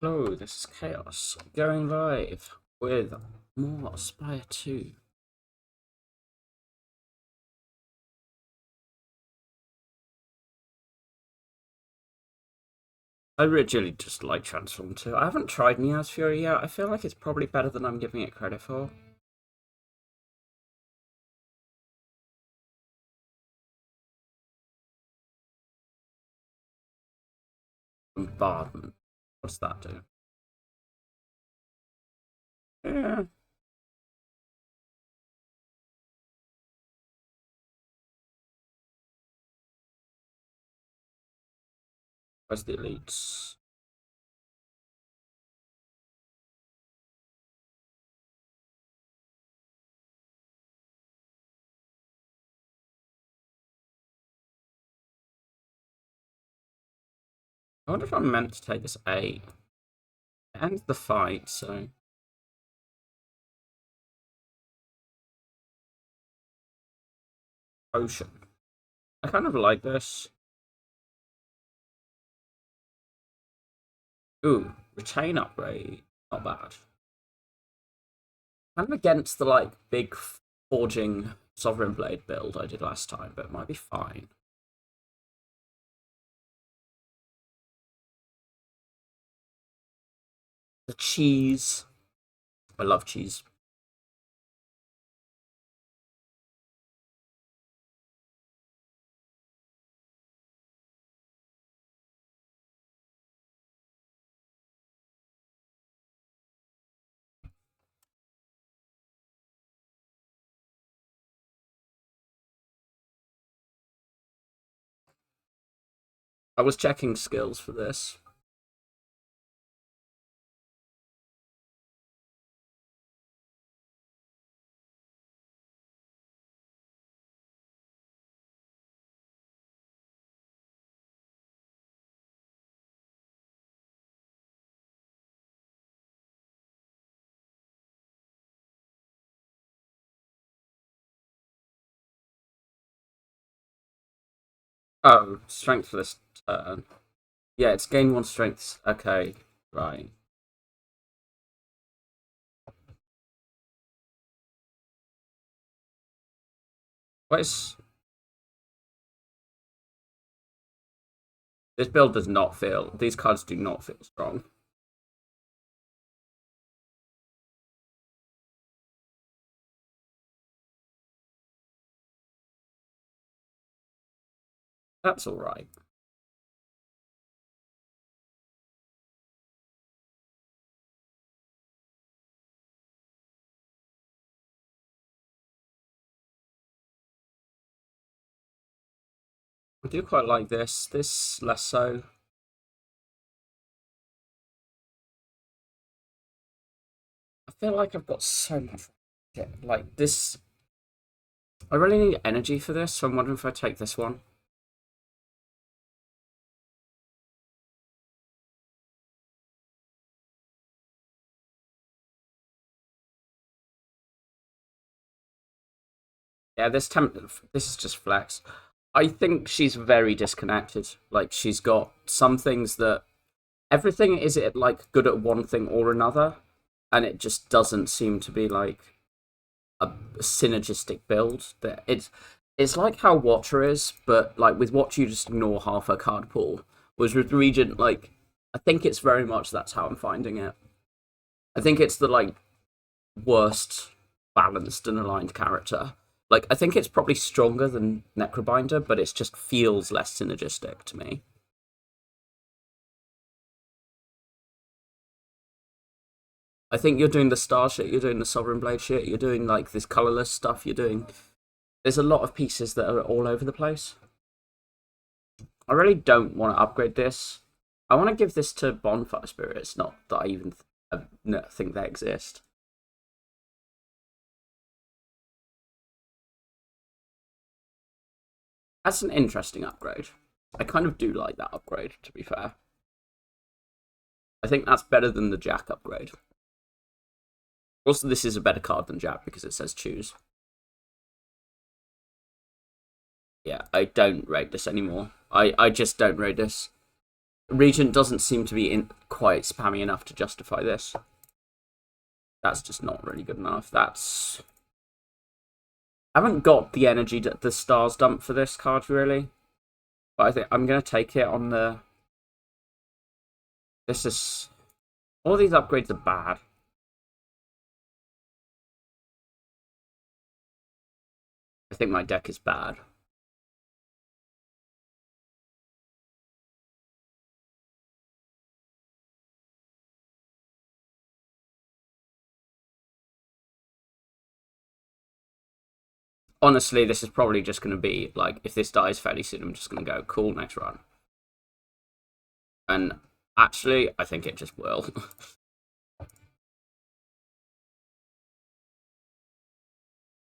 Hello, this is Chaos, going live with more Spire 2. I originally just like Transform 2. I haven't tried Neo's Fury yet. I feel like it's probably better than I'm giving it credit for. Bombardment. What's that do? Yeah. Where's the elites? I wonder if I'm meant to take this A. It ends the fight, so... Potion. I kind of like this. Ooh, retain upgrade. Not bad. Kind of against the, like, big forging Sovereign Blade build I did last time, but it might be fine. The cheese. I love cheese. I was checking skills for this. Oh, strength for this turn. Yeah, it's gain one strength. Okay, right. What is this build? Does not feel. These cards do not feel strong. That's all right. I do quite like this. This less so. I feel like I've got so much. Like this. I really need energy for this, so I'm wondering if I take this one. Yeah, this is just flex. I think she's very disconnected. Like she's got some things that everything is it like good at one thing or another, and it just doesn't seem to be like a synergistic build. That it's like how Watcher is, but like with Watcher you just ignore half her card pool. Whereas with Regent, like I think it's very much that's how I'm finding it. I think it's the like worst balanced and aligned character. Like I think it's probably stronger than Necrobinder, but it just feels less synergistic to me. I think you're doing the star shit, you're doing the sovereign blade shit, you're doing like this colorless stuff, you're doing there's a lot of pieces that are all over the place. I really don't want to upgrade this. I want to give this to Bonfire Spirits, not that I even think they exist. That's an interesting upgrade. I kind of do like that upgrade, to be fair. I think that's better than the Jack upgrade. Also, this is a better card than Jack because it says choose. Yeah, I don't rate this anymore. I just don't rate this. Regent doesn't seem to be quite spammy enough to justify this. That's just not really good enough. I haven't got the energy that the stars dump for this card, really. But I think I'm going to take it on the... This is... All these upgrades are bad. I think my deck is bad. Honestly, this is probably just going to be, like, if this dies fairly soon, I'm just going to go, cool, next run. And actually, I think it just will.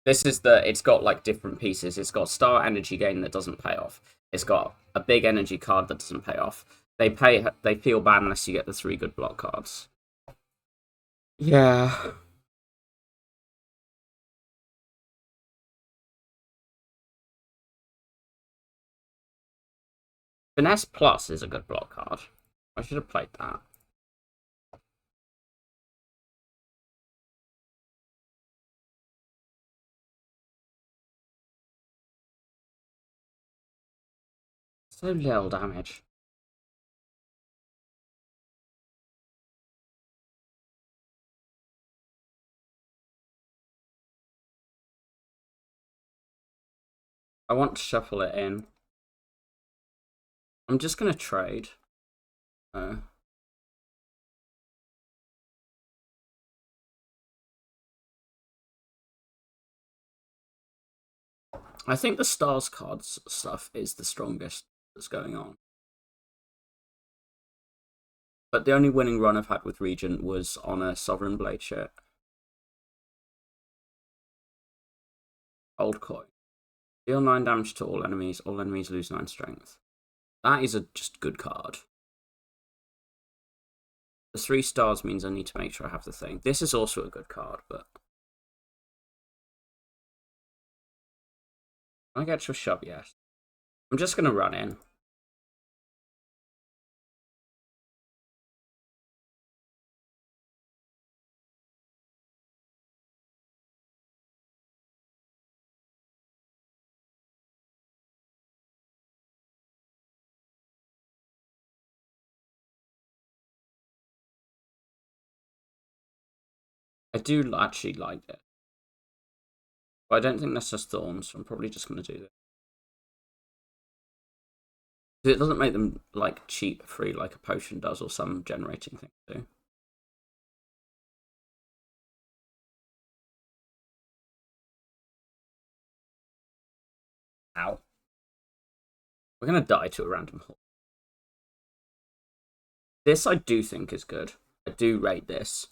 This is it's got, like, different pieces. It's got star energy gain that doesn't pay off. It's got a big energy card that doesn't pay off. They feel bad unless you get the 3 good block cards. Yeah. Finesse Plus is a good block card. I should have played that. So little damage. I want to shuffle it in. I'm just going to trade. I think the Stars cards stuff is the strongest that's going on. But the only winning run I've had with Regent was on a Sovereign Blade shirt. Old coin. Deal 9 damage to all enemies lose 9 strength. That is a just good card. The 3 stars means I need to make sure I have the thing. This is also a good card, but... I get to a shove, yes. I'm just going to run in. I do actually like it. But I don't think that's just thorns, so I'm probably just going to do this. It doesn't make them, like, cheap free like a potion does or some generating thing do. Ow. We're going to die to a random hole. This I do think is good. I do rate this.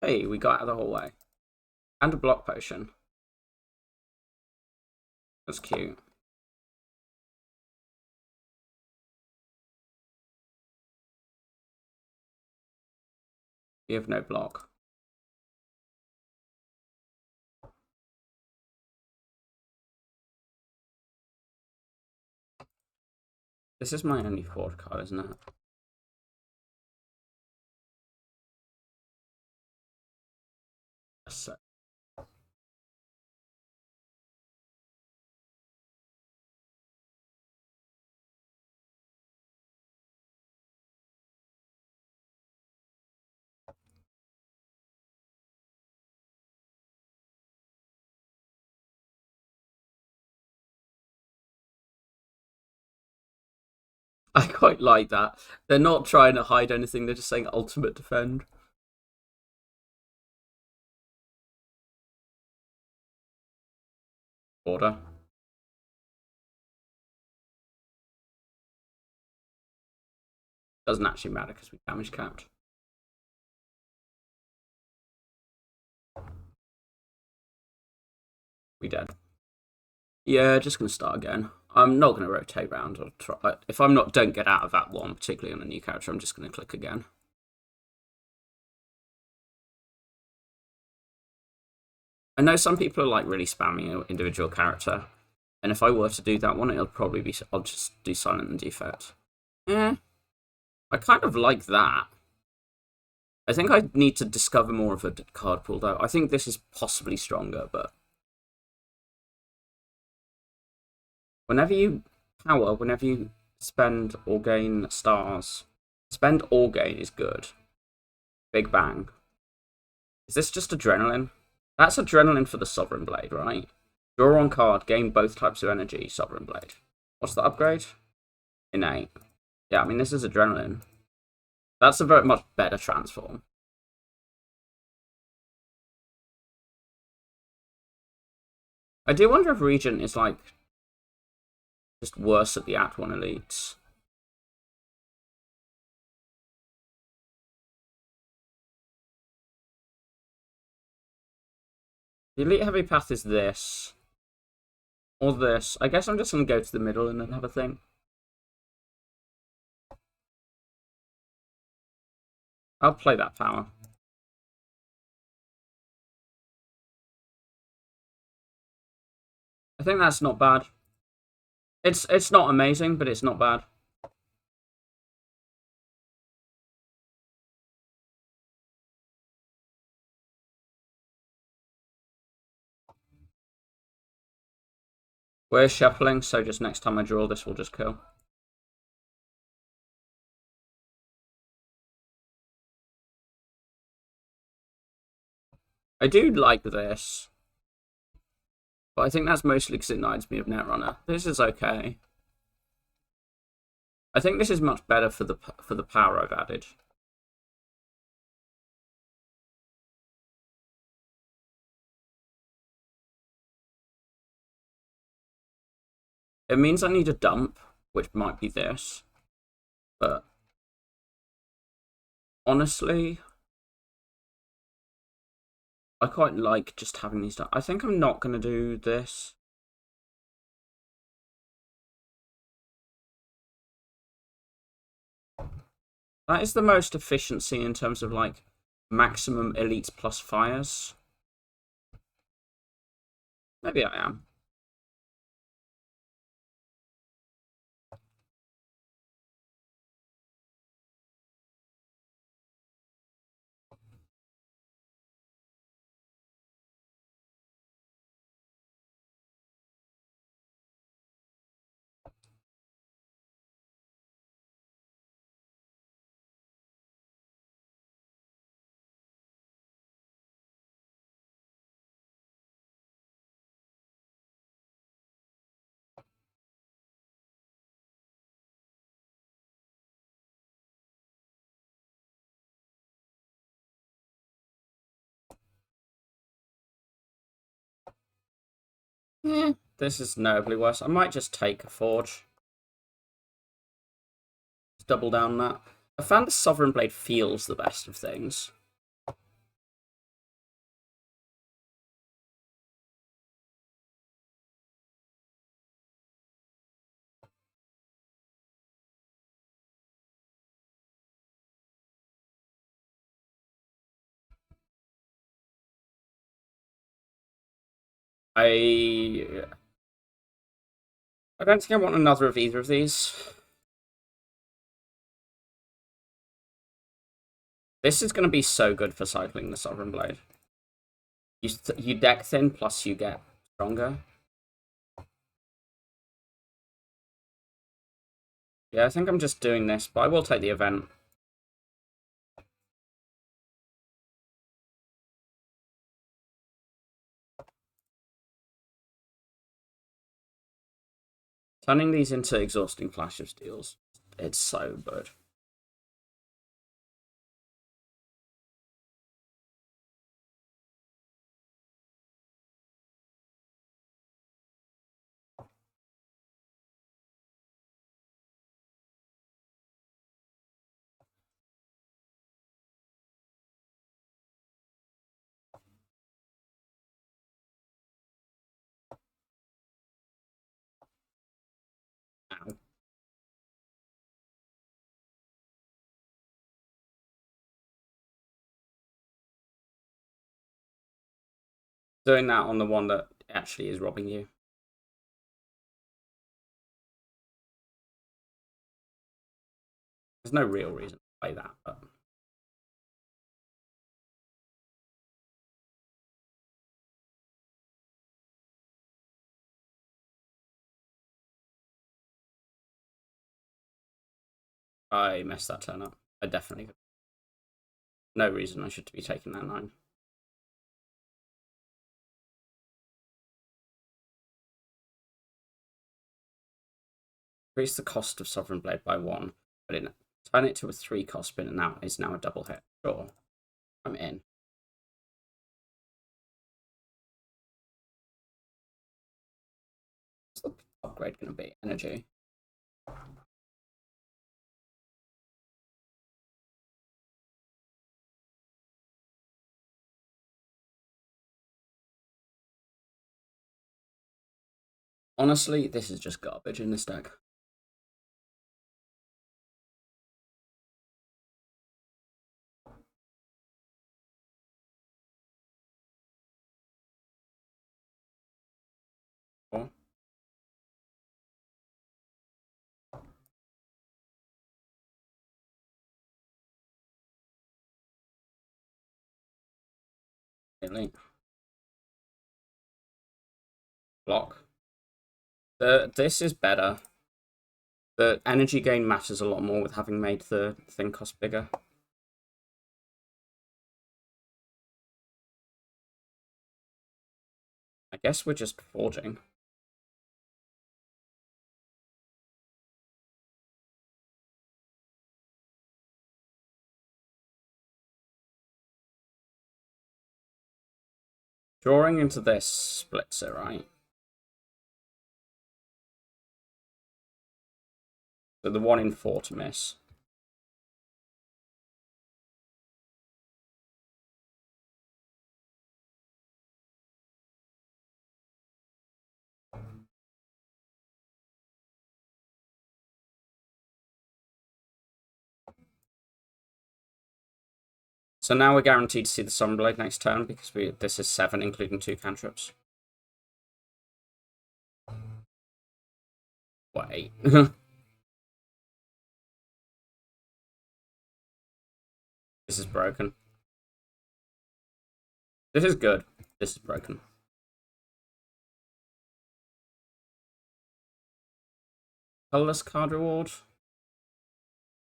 Hey, we got out of the hallway. And a block potion. That's cute. You have no block. This is my only forward card, isn't it? So. I quite like that. They're not trying to hide anything, they're just saying ultimate defend. Order. Doesn't actually matter because we damage capped. We dead. Yeah, just gonna start again. I'm not gonna rotate round or try. If I'm not, don't get out of that one, particularly on a new character, I'm just gonna click again. I know some people are like really spamming an individual character, and if I were to do that one, it'll probably be I'll just do silent and defect. Eh, I kind of like that. I think I need to discover more of a card pool though. I think this is possibly stronger, but whenever you whenever you spend or gain stars, spend or gain is good. Big Bang. Is this just adrenaline? That's adrenaline for the Sovereign Blade, right? Draw on card, gain both types of energy, Sovereign Blade. What's the upgrade? Innate. Yeah, I mean, this is adrenaline. That's a very much better transform. I do wonder if Regent is, like, just worse at the Act 1 elites. The elite heavy path is this. Or this. I guess I'm just going to go to the middle and then have a thing. I'll play that power. I think that's not bad. It's not amazing, but it's not bad. We're shuffling, so just next time I draw this, we'll just kill. I do like this, but I think that's mostly because it knights me of Netrunner. This is okay. I think this is much better for the power I've added. It means I need a dump, which might be this, but honestly, I quite like just having these done. I think I'm not going to do this. That is the most efficiency in terms of, like, maximum elites plus fires. Maybe I am. This is notably worse. I might just take a Forge. Just double down that. I found the Sovereign Blade feels the best of things. I don't think I want another of either of these. This is going to be so good for cycling the Sovereign Blade. You deck thin, plus you get stronger. Yeah, I think I'm just doing this, but I will take the event. Turning these into exhausting Clash of Steels. It's so good. Ow. Doing that on the one that actually is robbing you. There's no real reason to play that, but I messed that turn up. I definitely no reason I should be taking that 9. Increase the cost of Sovereign Blade by 1, but turn it to a 3 cost spin and now is now a double hit. Sure. I'm in. What's the upgrade going to be? Energy. Honestly, this is just garbage in this deck. Cool. Really? Block. This is better. The energy gain matters a lot more with having made the thing cost bigger. I guess we're just forging. Drawing into this splits it, right? So the 1 in 4 to miss. So now we're guaranteed to see the Sunblade next turn because this is 7, including 2 cantrips. What, 8? This is broken. This is good. This is broken. Colorless card reward.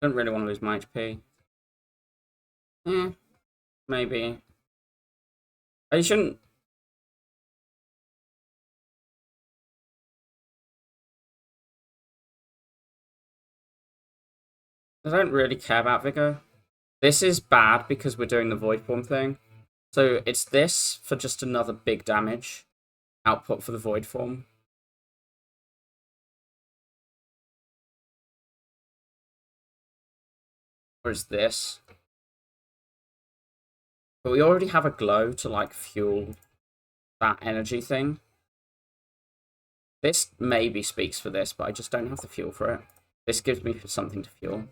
Don't really want to lose my HP. Maybe. I shouldn't. I don't really care about Vigor. This is bad because we're doing the Void Form thing. So it's this for just another big damage output for the Void Form. Or is this? But we already have a glow to like fuel that energy thing. This maybe speaks for this, but I just don't have the fuel for it. This gives me something to fuel.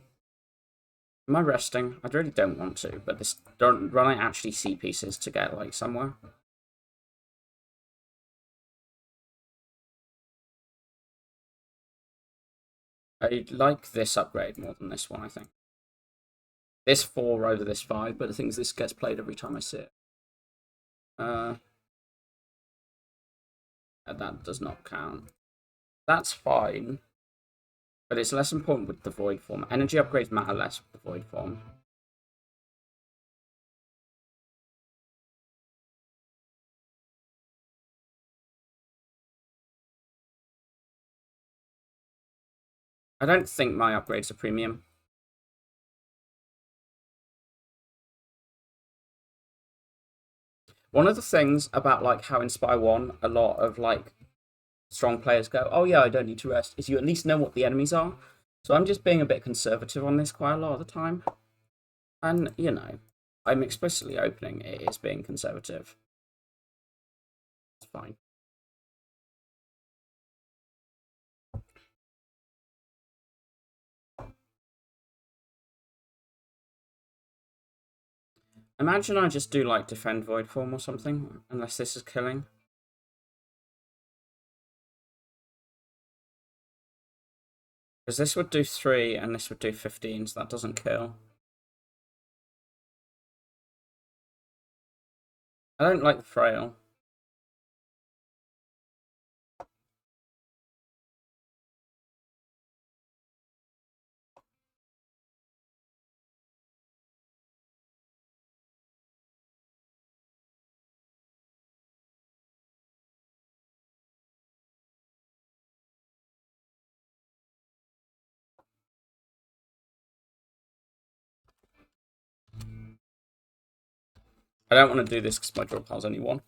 Am I resting? I really don't want to, but this don't run I actually see pieces to get like somewhere. I like this upgrade more than this one, I think. This 4 over this 5, but the thing is this gets played every time I see it. That does not count. That's fine. But it's less important with the Void Form. Energy upgrades matter less with the Void Form. I don't think my upgrades are premium. One of the things about like how in Spire 1, a lot of like strong players go, oh yeah, I don't need to rest, is you at least know what the enemies are. So I'm just being a bit conservative on this quite a lot of the time. And, you know, I'm explicitly opening it is being conservative. It's fine. Imagine I just do like defend void form or something, unless this is killing. Because this would do 3 and this would do 15, so that doesn't kill. I don't like the frail. I don't want to do this because my draw pile's only 1.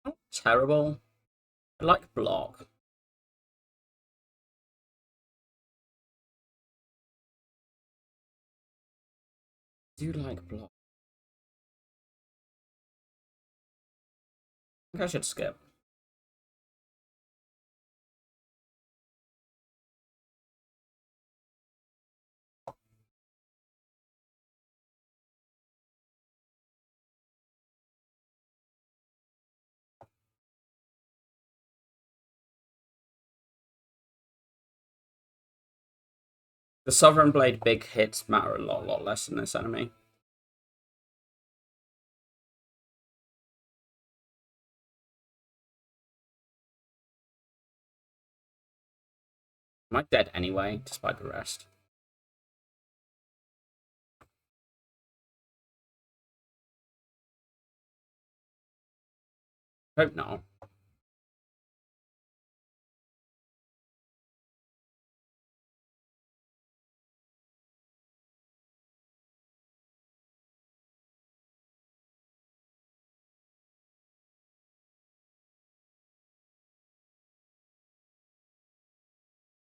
Not terrible. I like block. I do like block. I think I should skip. The Sovereign Blade big hits matter a lot less than this enemy. Am I dead anyway, despite the rest? Hope not.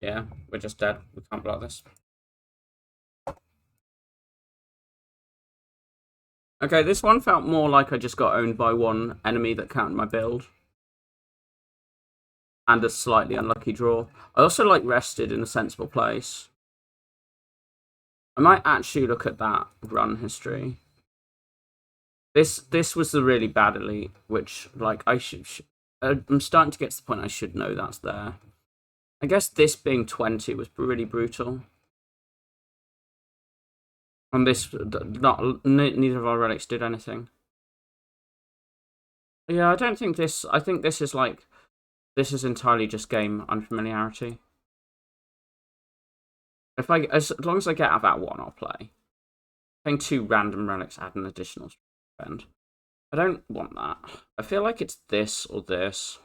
Yeah, we're just dead. We can't block this. Okay, this one felt more like I just got owned by one enemy that counted my build. And a slightly unlucky draw. I also like rested in a sensible place. I might actually look at that run history. This was the really bad elite, which like I'm starting to get to the point I should know that's there. I guess this being 20 was really brutal. And this, neither of our relics did anything. Yeah, I don't think this. I think this is like, this is entirely just game unfamiliarity. If I, as long as I get out of that one, I'll play. I think 2 random relics add an additional spend. I don't want that. I feel like it's this or this.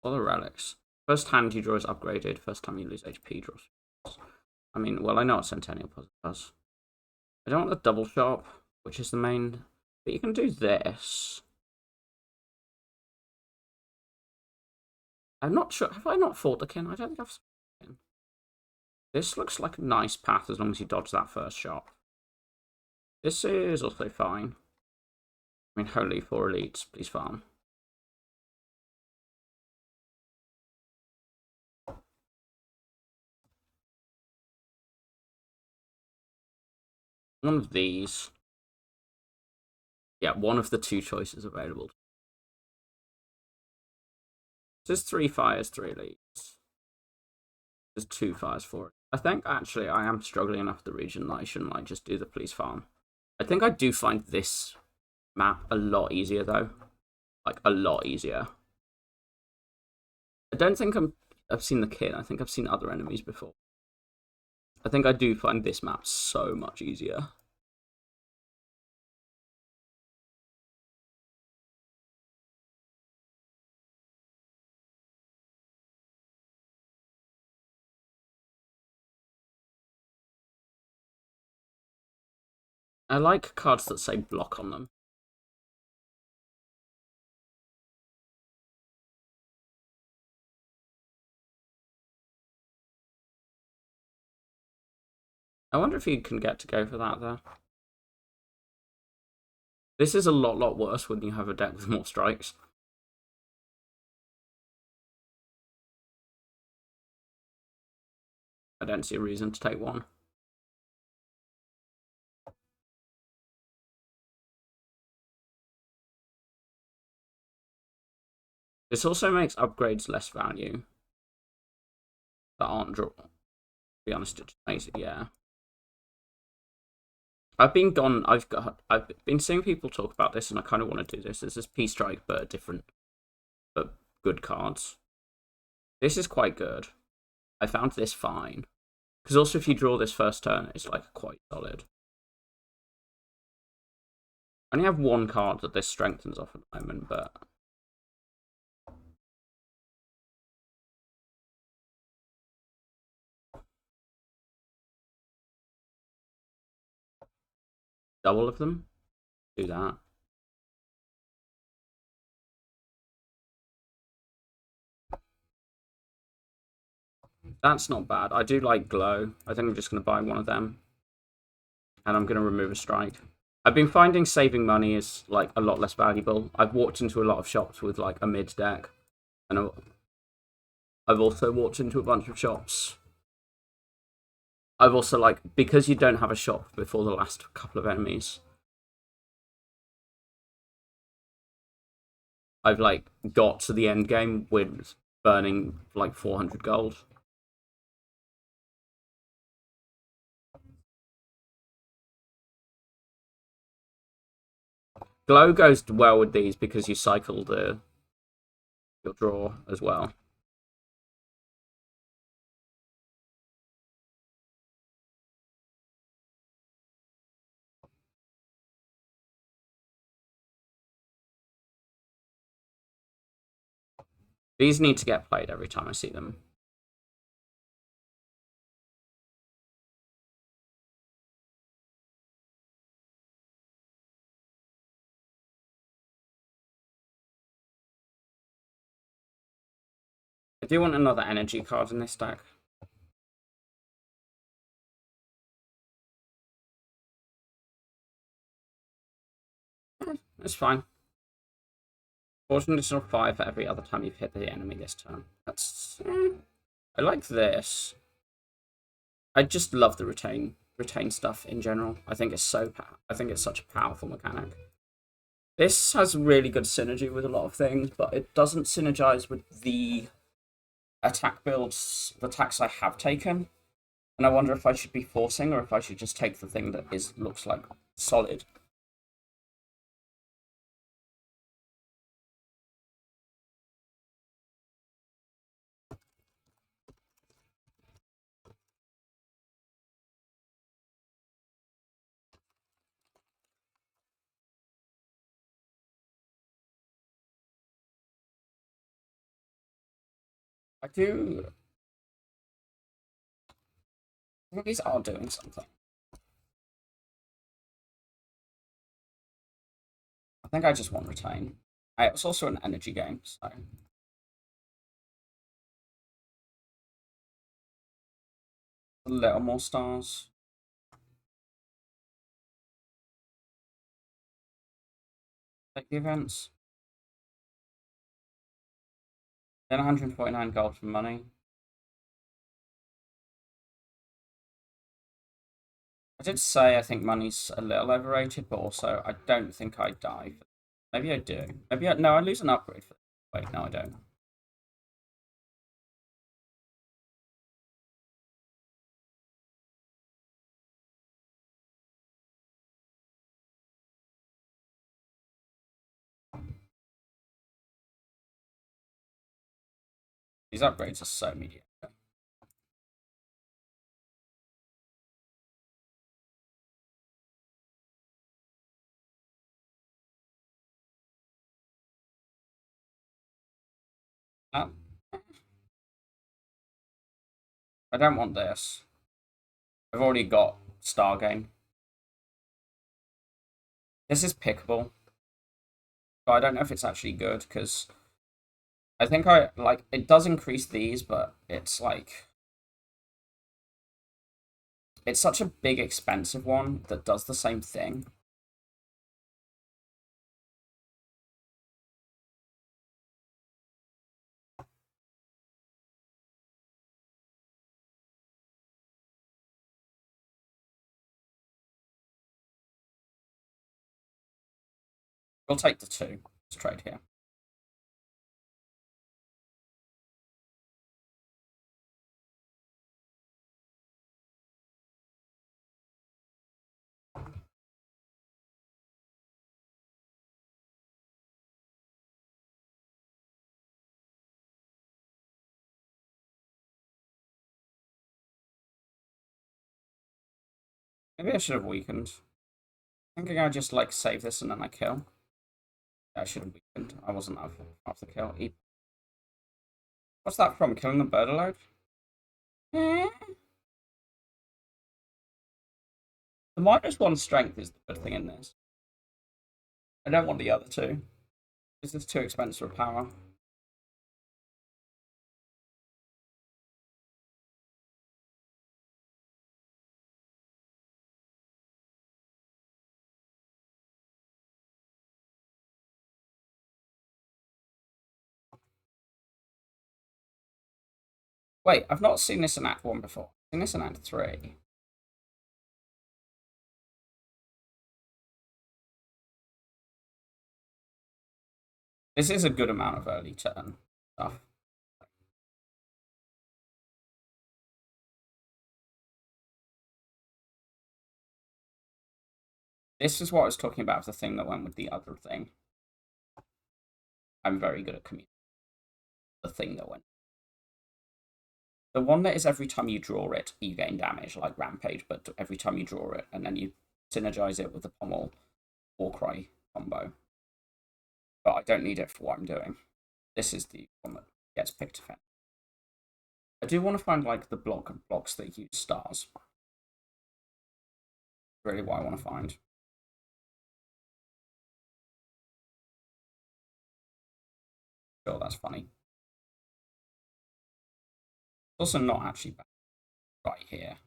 Or the relics. First hand you draw is upgraded. First time you lose HP draws. I mean, well, I know what Centennial does. I don't want the double shop, which is the main. But you can do this. I'm not sure. Have I not fought the kin? I don't think I've fought the kin. This looks like a nice path as long as you dodge that first shot. This is also fine. I mean, holy 4 elites, please farm. One of these. Yeah, one of the 2 choices available. There's 3 fires, 3 elites. There's 2 fires for it. I think actually I am struggling enough with the region that I shouldn't like just do the police farm. I think I do find this map a lot easier though. Like a lot easier. I don't think I've seen the kit. I think I've seen other enemies before. I think I do find this map so much easier. I like cards that say block on them. I wonder if you can get to go for that though. This is a lot worse when you have a deck with more strikes. I don't see a reason to take one. This also makes upgrades less value that aren't drawn. To be honest, it just makes it, yeah. I've been seeing people talk about this, and I kind of want to do this. This is P Strike, but good cards. This is quite good. I found this fine. Because also if you draw this first turn, it's like quite solid. I only have one card that this strengthens off at the moment, but... Double of them? Do that. That's not bad. I do like Glow. I think I'm just going to buy one of them. And I'm going to remove a strike. I've been finding saving money is like a lot less valuable. I've walked into a lot of shops with like a mid deck. And I've also walked into a bunch of shops. I've also like, because you don't have a shop before the last couple of enemies, I've like got to the end game with burning like 400 gold. Glow goes well with these because you cycle your draw as well. These need to get played every time I see them. I do want another energy card in this deck. It's fine. Fortune additional 5 for every other time you've hit the enemy this turn. That's... I like this. I just love the retain stuff in general. I think it's such a powerful mechanic. This has really good synergy with a lot of things, but it doesn't synergize with the attack builds, the attacks I have taken. And I wonder if I should be forcing or if I should just take the thing that looks like solid. I think these are doing something. I think I just want retain. It's also an energy game, so... A little more stars. Take the events. Then 149 gold for money. I did say I think money's a little overrated, but also I don't think I die. Maybe I do. No, I lose an upgrade for... Wait, no, I don't. These upgrades are so mediocre. I don't want this. I've already got Stargain. This is pickable. But I don't know if it's actually good, because I think it does increase these, but it's like... It's such a big, expensive one that does the same thing. We'll take the 2. Let's trade here. Maybe I should have weakened. Thinking I just like save this and then I kill. Yeah, I should have weakened. I wasn't off the kill. What's that from? Killing the bird aloud? The -1 strength is the good thing in this. I don't want the other 2. This is too expensive for power. Wait, I've not seen this in Act 1 before. I've seen this in Act 3. This is a good amount of early turn stuff. This is what I was talking about, the thing that went with the other thing. I'm very good at communicating. The thing that went. The one that is every time you draw it, you gain damage, like Rampage, but every time you draw it, and then you synergize it with the Pommel Warcry combo. But I don't need it for what I'm doing. This is the one that gets picked effect. I do want to find like the blocks that use stars. Really what I want to find. Sure, that's funny. It's also not actually bad right here.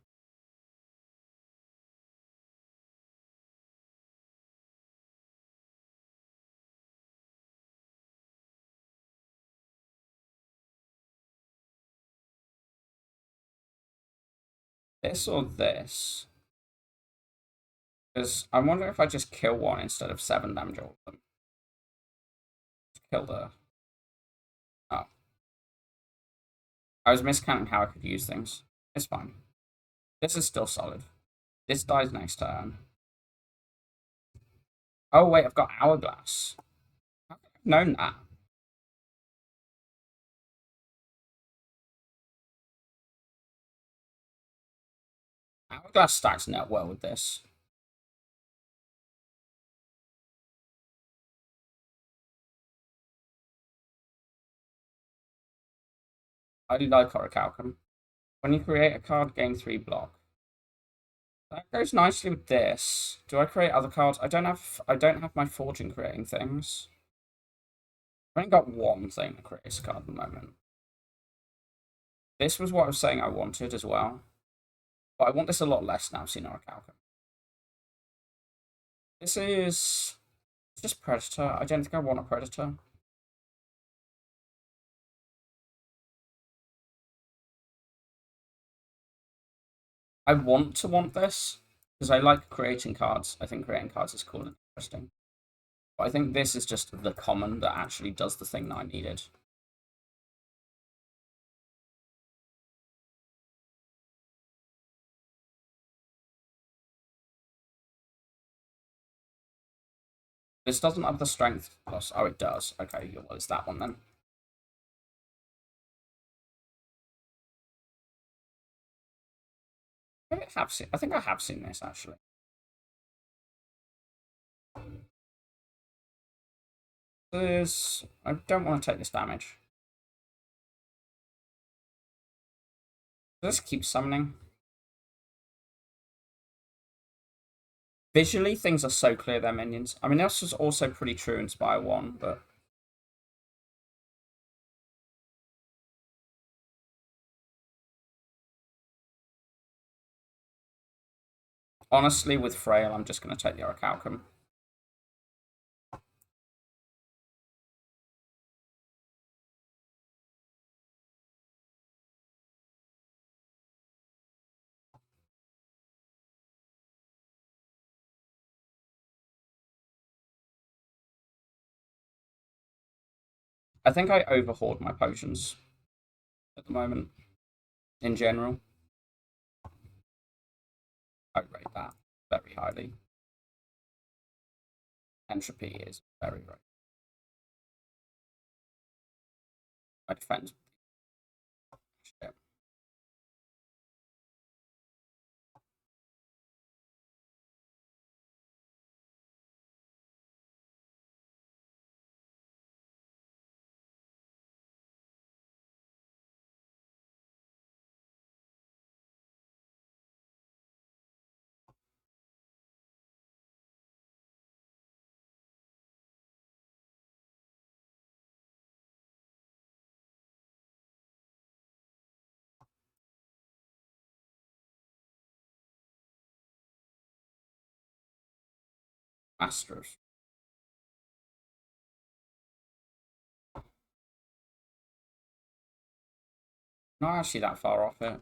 This or this. Because I wonder if I just kill one instead of 7 damage all of them. Kill the... Oh. I was miscounting how I could use things. It's fine. This is still solid. This dies next turn. Oh, wait, I've got Hourglass. How could I have known that? Hourglass stacks net well with this. I do like Orichalcum. When you create a card, gain 3 block. That goes nicely with this. Do I create other cards? I don't have my fortune creating things. I've only got one thing that creates a card at the moment. This was what I was saying I wanted as well. But I want this a lot less now, seeing Orichalcum. This is just Predator. I don't think I want a Predator. I want to want this because I like creating cards. I think creating cards is cool and interesting. But I think this is just the common that actually does the thing that I needed. This doesn't have the strength plus. Oh, it does. Okay, well, it's that one then. I think I have seen this actually. I don't want to take this damage. Let's keep summoning. Visually, things are so clear, they're minions. I mean, this was also pretty true in Spire 1, but... Honestly, with Frail, I'm just going to take the Orichalcum. I think I overhoard my potions at the moment in general. I rate that very highly. Entropy is very right. My defense. Shit. Masters. Not actually that far off it.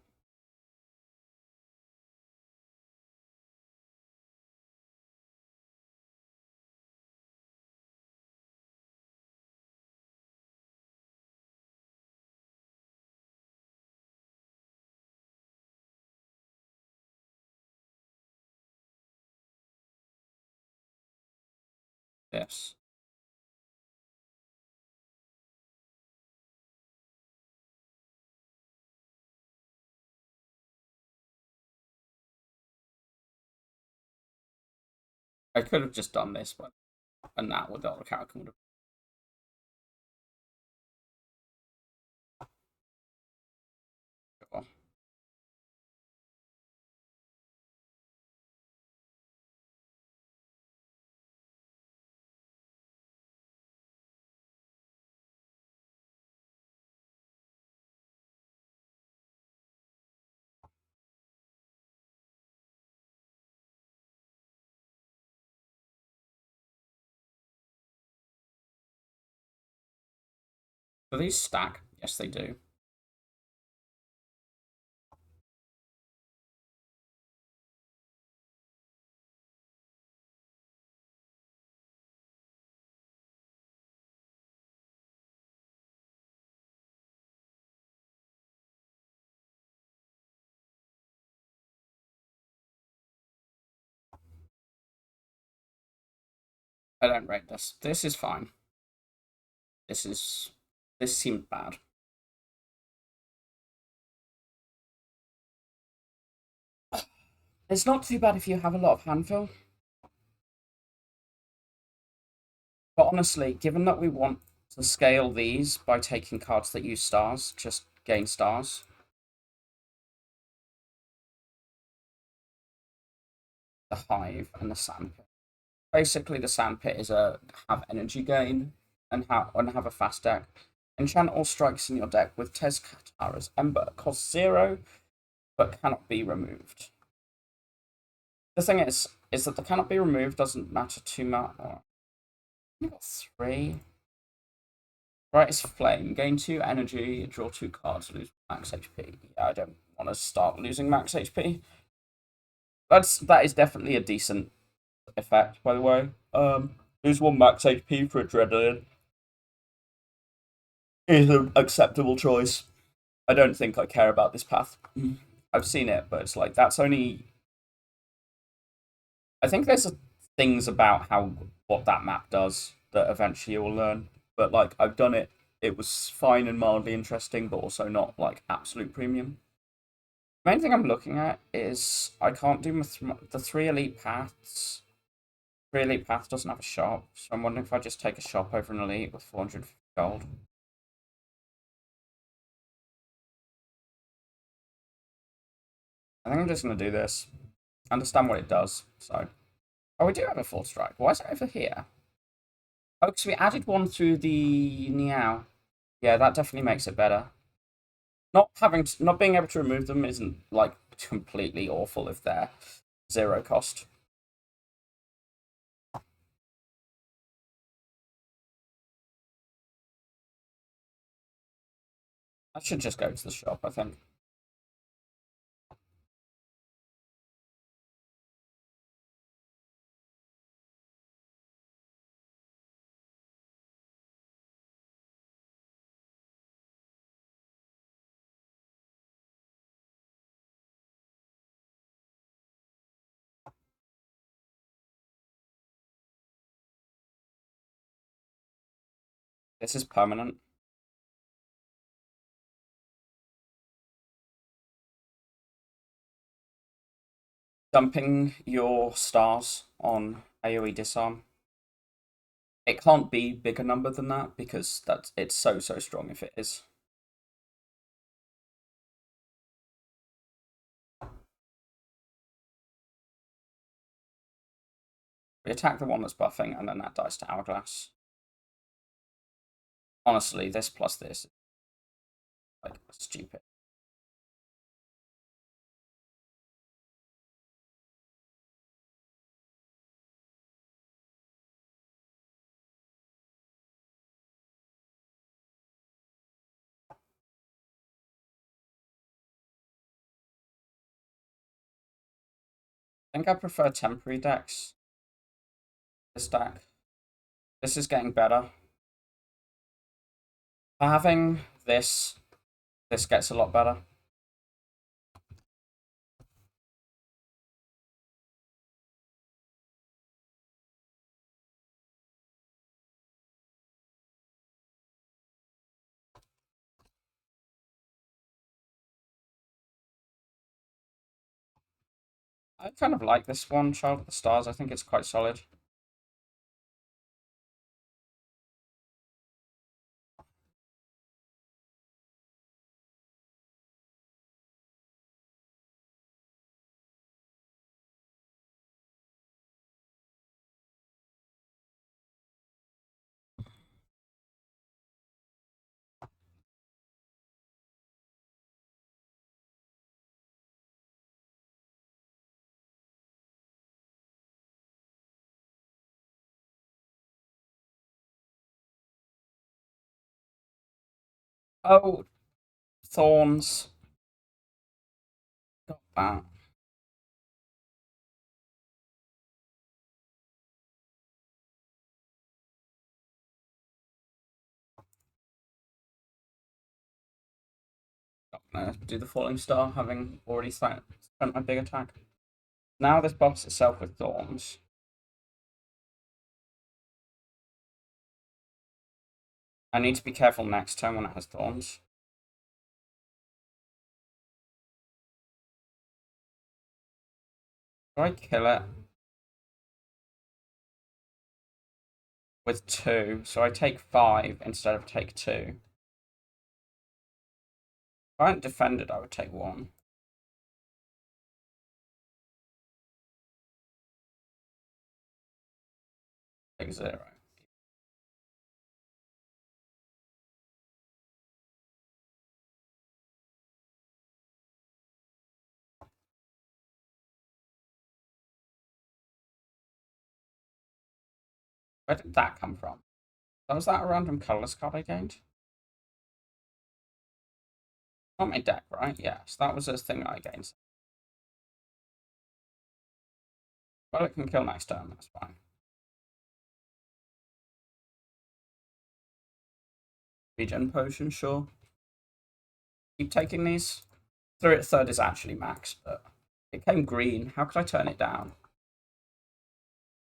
Yes. I could have just done this, but and that would the character would have. Do these stack? Yes, they do. I don't rate this. This is fine. This is. This seemed bad. It's not too bad if you have a lot of hand fill. But honestly, given that we want to scale these by taking cards that use stars, just gain stars. The Hive and the Sandpit. Basically, the Sandpit is a have energy gain and have a fast deck. Enchant all strikes in your deck with Tez Katara's Ember. Cost 0, but cannot be removed. The thing is that the cannot be removed doesn't matter too much. Oh, I got 3. Brightest Flame. Gain 2 energy, draw 2 cards, lose max HP. Yeah, I don't want to start losing max HP. That is definitely a decent effect, by the way. Lose 1 max HP for Adrenaline is an acceptable choice. I don't think I care about this path. I've seen it, but it's like that's only. I think there's things about how what that map does that eventually you'll learn. But like I've done it. It was fine and mildly interesting, but also not like absolute premium. Main thing I'm looking at is I can't do the 3 elite paths. 3 elite path doesn't have a shop, so I'm wondering if I just take a shop over an elite with 400 gold. I think I'm just gonna do this. Understand what it does. So, oh, we do have a full strike. Why is it over here? Oh, because we added one through the Niao. Yeah, that definitely makes it better. Not being able to remove them isn't like completely awful if they're 0 cost. I should just go to the shop, I think. This is permanent. Dumping your stars on AoE disarm. It can't be bigger number than that because it's so strong if it is. We attack the one that's buffing and then that dies to Hourglass. Honestly, this plus this is like stupid. I think I prefer temporary decks. This deck. This is getting better. Having this gets a lot better. I kind of like this one, Child of the Stars. I think it's quite solid. Oh, Thorns. Got that. Not gonna do the Falling Star, having already spent my big attack. Now this buffs itself with Thorns. I need to be careful next turn when it has Thorns. Do I kill it with 2? So I take 5 instead of take 2. If I hadn't defended, I would take 1. Take 0. Where did that come from? Was that a random colorless card I gained? Not my deck, right? Yes, that was a thing I gained. Well, it can kill next turn, that's fine. Regen potion, sure. Keep taking these. Third is actually max, but it came green. How could I turn it down?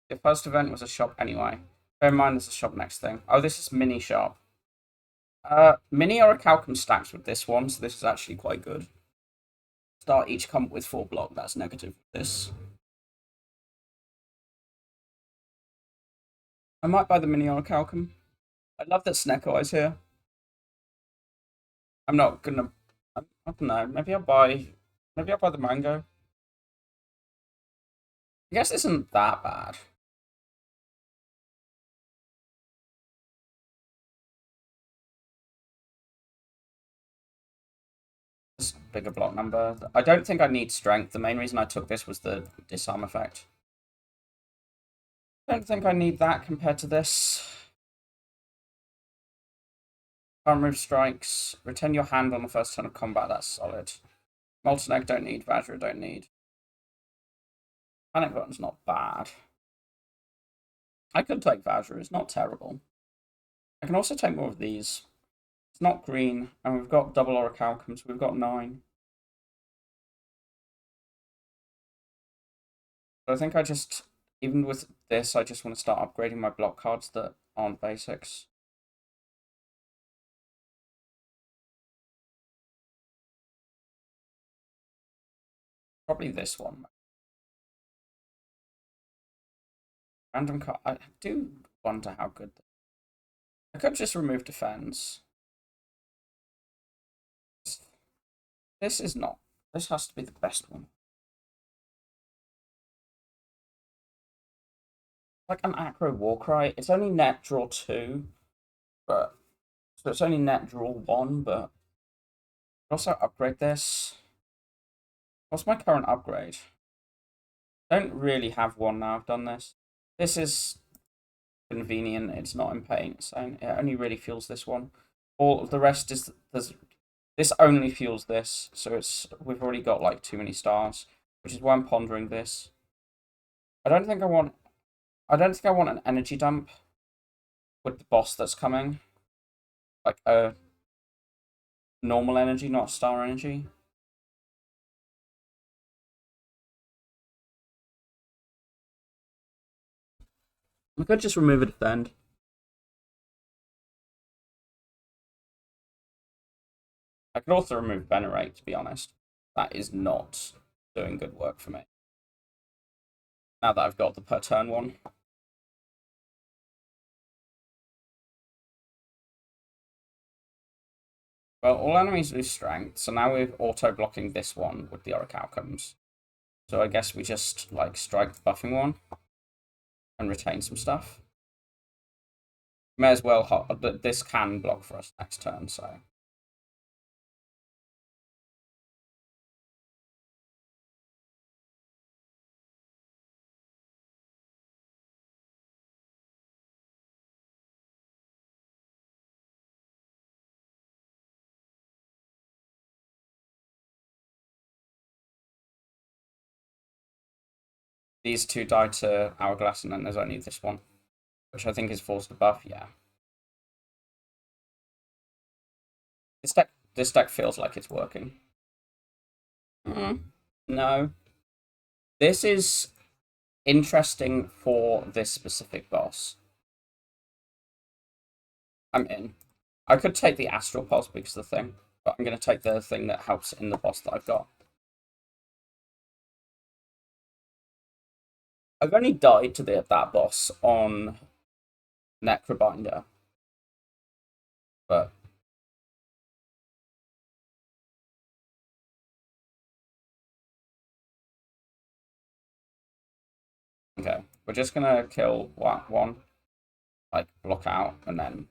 The first event was a shop anyway. Bear in mind there's a shop next thing. Oh, this is mini shop. Mini Orichalcum stacks with this one, so this is actually quite good. Start each combat with 4 block, that's negative with this. I might buy the mini Orichalcum. I love that Snecko is here. I'm not gonna. I don't know. Maybe I'll buy the mango. I guess it isn't that bad. Just bigger block number. I don't think I need strength. The main reason I took this was the disarm effect. I don't think I need that compared to this. Can't remove strikes. Retain your hand on the first turn of combat. That's solid. Molten Egg don't need. Vajra don't need. Panic Button's not bad. I could take Vajra. It's not terrible. I can also take more of these. It's not green, and we've got double Orichalcum, so we've got 9. But I think even with this, I just want to start upgrading my block cards that aren't basics. Probably this one. Random card. I do wonder how good. I could just remove defense. This is not. This has to be the best one. Like an Acro Warcry. It's only net draw 2, but so it's only net draw 1, but also upgrade this. What's my current upgrade? I don't really have one now I've done this. This is convenient, it's not in pain, so it only really fuels this one. All of the rest is this only fuels this, so we've already got like too many stars, which is why I'm pondering this. I don't think I want an energy dump with the boss that's coming. Like a normal energy, not star energy. I could just remove it at the end. I could also remove Venerate, to be honest. That is not doing good work for me. Now that I've got the per turn one. Well, all enemies lose strength, so now we're auto-blocking this one with the Auric Outcomes. So I guess we just, like, strike the buffing one and retain some stuff. May as well, but this can block for us next turn, so... These two die to Hourglass, and then there's only this one, which I think is forced to buff, yeah. This deck feels like it's working. No. This is interesting for this specific boss. I'm in. I could take the Astral Pulse because of the thing, but I'm going to take the thing that helps in the boss that I've got. I've only died to that boss on Necrobinder, but okay. We're just gonna kill one, like block out, and then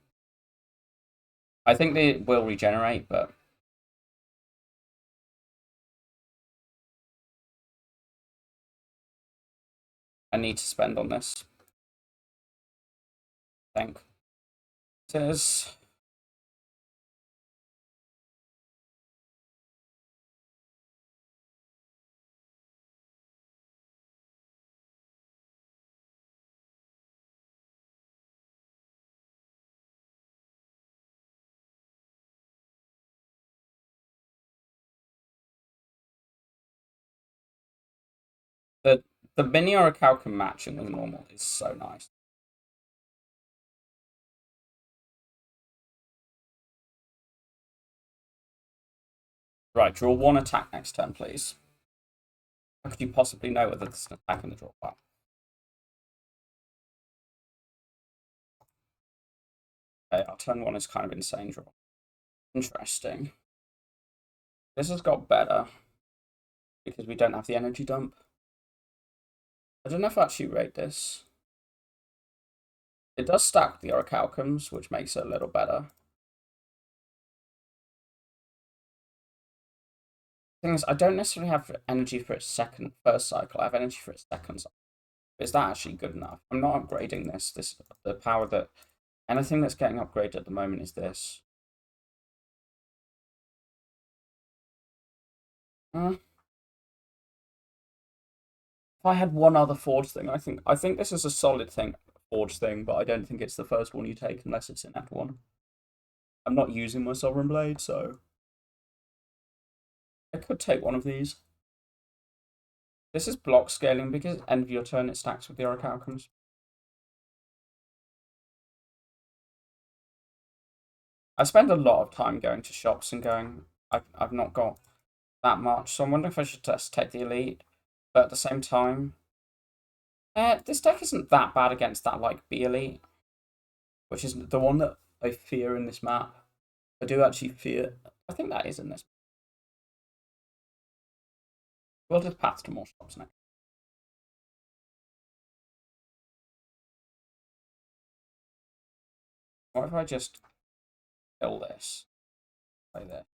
I think they will regenerate, but I need to spend on this. I think it is. The mini Orichalcum matching with normal is so nice. Right, draw one attack next turn, please. How could you possibly know whether this is an attack in the draw pile? Okay, our turn one is kind of insane draw. Interesting. This has got better because we don't have the energy dump. I don't know if I actually rate this. It does stack the Orichalcums, which makes it a little better. Thing is, I don't necessarily have energy for its first cycle. I have energy for its second cycle. Is that actually good enough? I'm not upgrading this. The power that anything that's getting upgraded at the moment is this. If I had one other forge thing, I think this is a solid thing, forge thing, but I don't think it's the first one you take unless it's in Act 1. I'm not using my Sovereign Blade, so I could take one of these. This is block scaling because end of your turn it stacks with the Orichalcums. I spend a lot of time going to shops and going, I've not got that much, so I'm wondering if I should just take the elite. But at the same time, this deck isn't that bad against that like B elite, which is the one that I fear in this map. I do actually fear. I think that is in this. We'll just path to more shops next. What if I just kill this? Play this.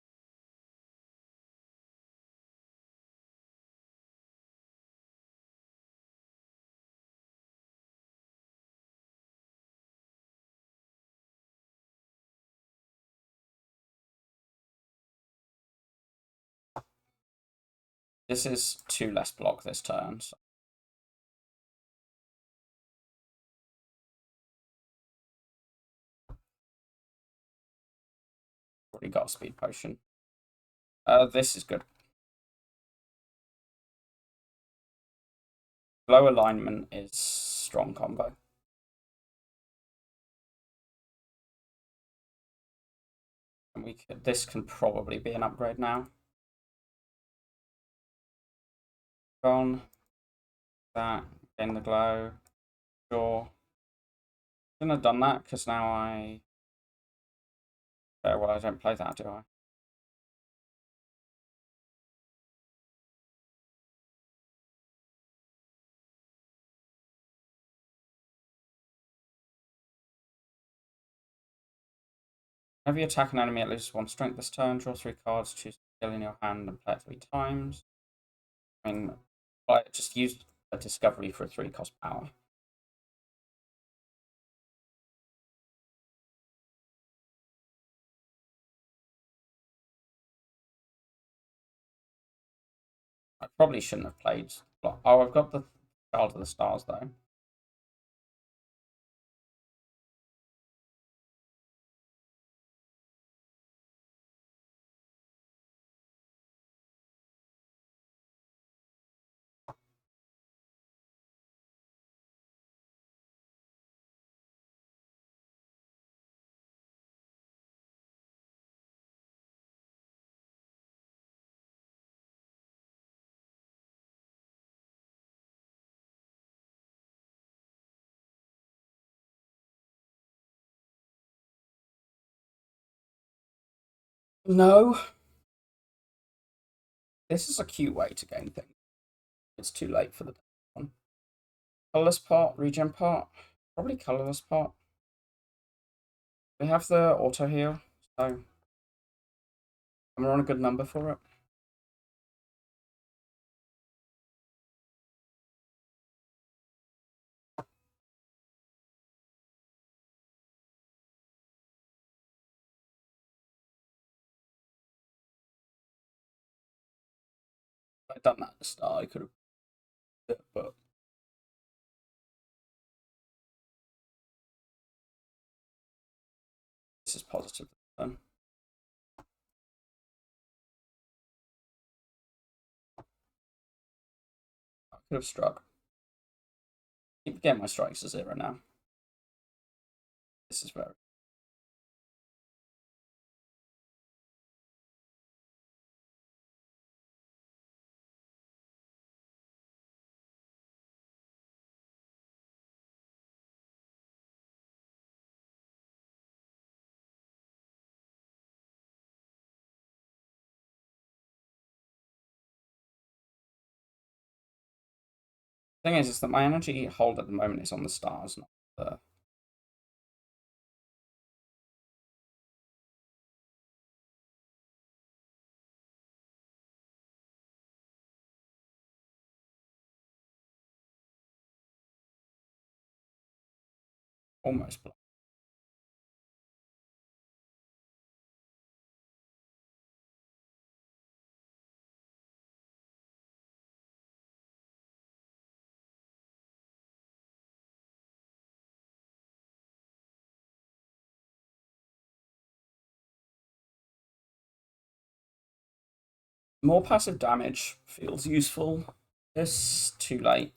This is 2 less block this turn. So. Already got a speed potion. This is good. Low alignment is strong combo. And this can probably be an upgrade now. Gone. That, gain the glow. Sure. Shouldn't have done that because now I. Well, I don't play that, do I? Whenever you attack an enemy, it loses 1 strength this turn. Draw 3 cards, choose a skill in your hand, and play it 3 times. I mean, I just used a discovery for a 3-cost power. I probably shouldn't have played. Oh, I've got the Child of the Stars though. No. This is a cute way to gain things. It's too late for the one. Colorless pot, regen pot. Probably colorless pot. We have the auto heal, so we're on a good number for it. If I'd done that at the start, I could have, but this is positive then. I could have struck. Keep getting my strikes to 0 now. This is very. Thing is that my energy hold at the moment is on the stars, not the. Almost blocked. More passive damage feels useful. This too late.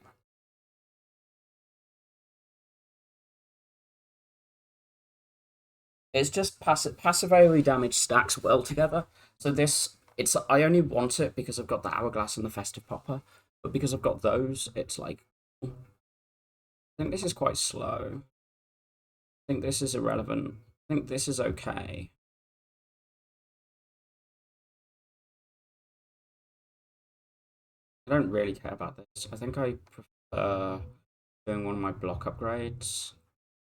It's just passive AoE damage stacks well together. So this I only want it because I've got the Hourglass and the Festive Popper, but because I've got those, it's like I think this is quite slow. I think this is irrelevant. I think this is okay. I don't really care about this. I think I prefer doing one of my block upgrades,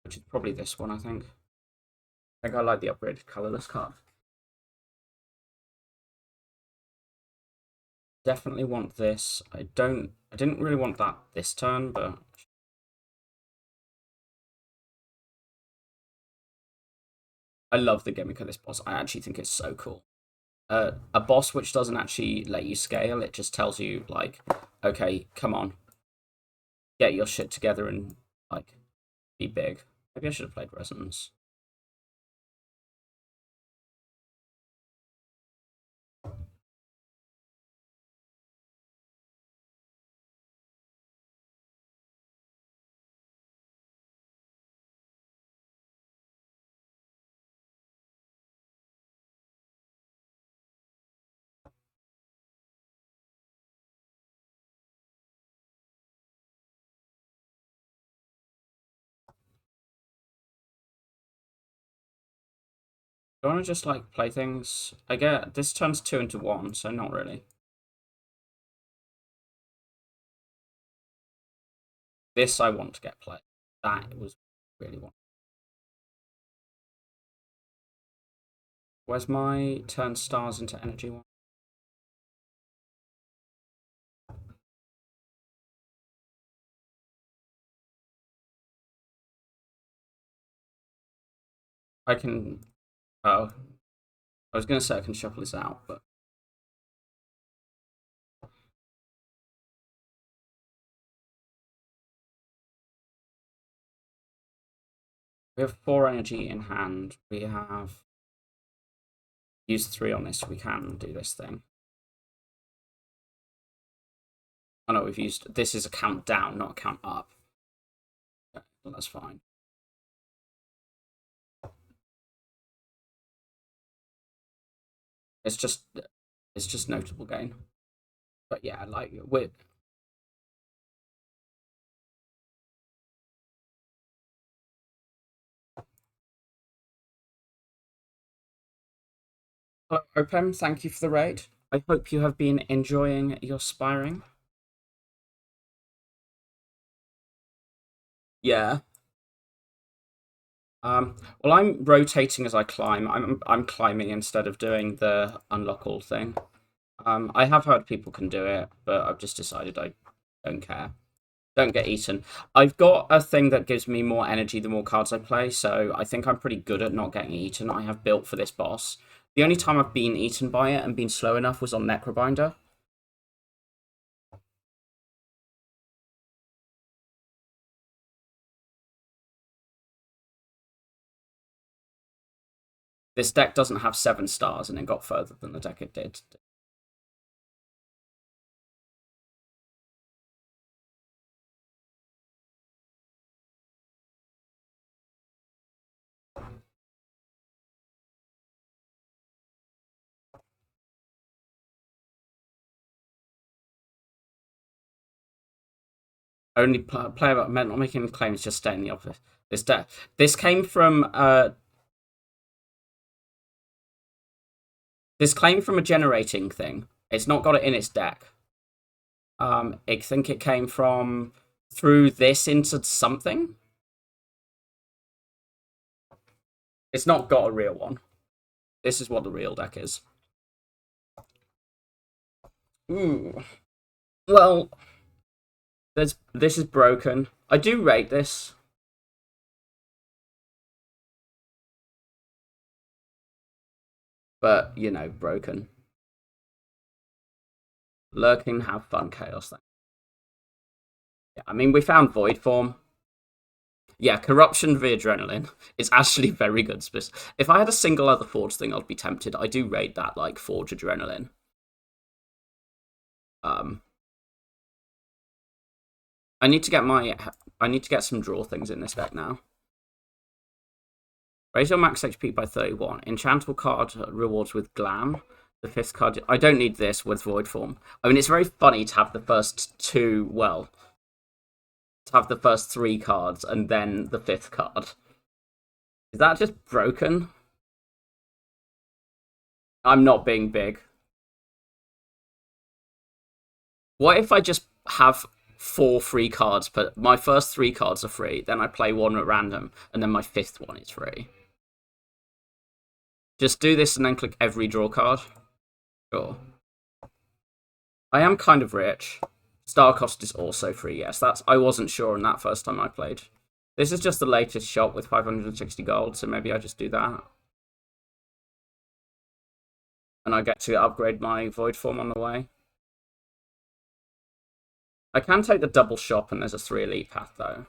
which is probably this one, I think. I think I like the upgraded colorless card. Definitely want this. I didn't really want that this turn, but I love the gimmick of this boss. I actually think it's so cool. A boss which doesn't actually let you scale, it just tells you, like, okay, come on, get your shit together and, like, be big. Maybe I should have played Resonance. Do I want to just, like, play things? I get this turns 2 into 1, so not really. This I want to get played. That was really one. Where's my turn stars into energy one? I can. Oh, I was gonna say I can shuffle this out, but we have 4 energy in hand. We have used 3 on this. We can do this thing. Oh no, we've used. This is a count down, not a count up. Okay, well, that's fine. It's just notable gain. But yeah, like we're. Hello, Opem. Thank you for the raid. I hope you have been enjoying your spiring. Yeah. Well, I'm rotating as I climb. I'm climbing instead of doing the unlock all thing. I have heard people can do it, but I've just decided I don't care. Don't get eaten. I've got a thing that gives me more energy the more cards I play, so I think I'm pretty good at not getting eaten. I have built for this boss. The only time I've been eaten by it and been slow enough was on Necrobinder. This deck doesn't have 7 stars, and it got further than the deck it did. Only play about not making claims, just stay in the office. This came from this came from a generating thing. It's not got it in its deck. I think it came from through this into something. It's not got a real one. This is what the real deck is. Ooh. Well, this is broken. I do rate this. But, you know, broken. Lurking, have fun, chaos. Yeah, I mean, we found void form. Yeah, corruption via adrenaline is actually very good. If I had a single other forge thing, I'd be tempted. I do rate that like forge adrenaline. I need to get some draw things in this deck now. Raise your max HP by 31. Enchantable card rewards with Glam. The fifth card. I don't need this with Void Form. I mean, it's very funny to have the first two. Well, to have the first three cards and then the fifth card. Is that just broken? I'm not being big. What if I just have four free cards, but my first three cards are free, then I play one at random, and then my fifth one is free? Just do this and then click every draw card. Sure. I am kind of rich. Star cost is also free, yes. I wasn't sure on that first time I played. This is just the latest shop with 560 gold, so maybe I just do that. And I get to upgrade my Void Form on the way. I can take the double shop and there's a 3 elite path though.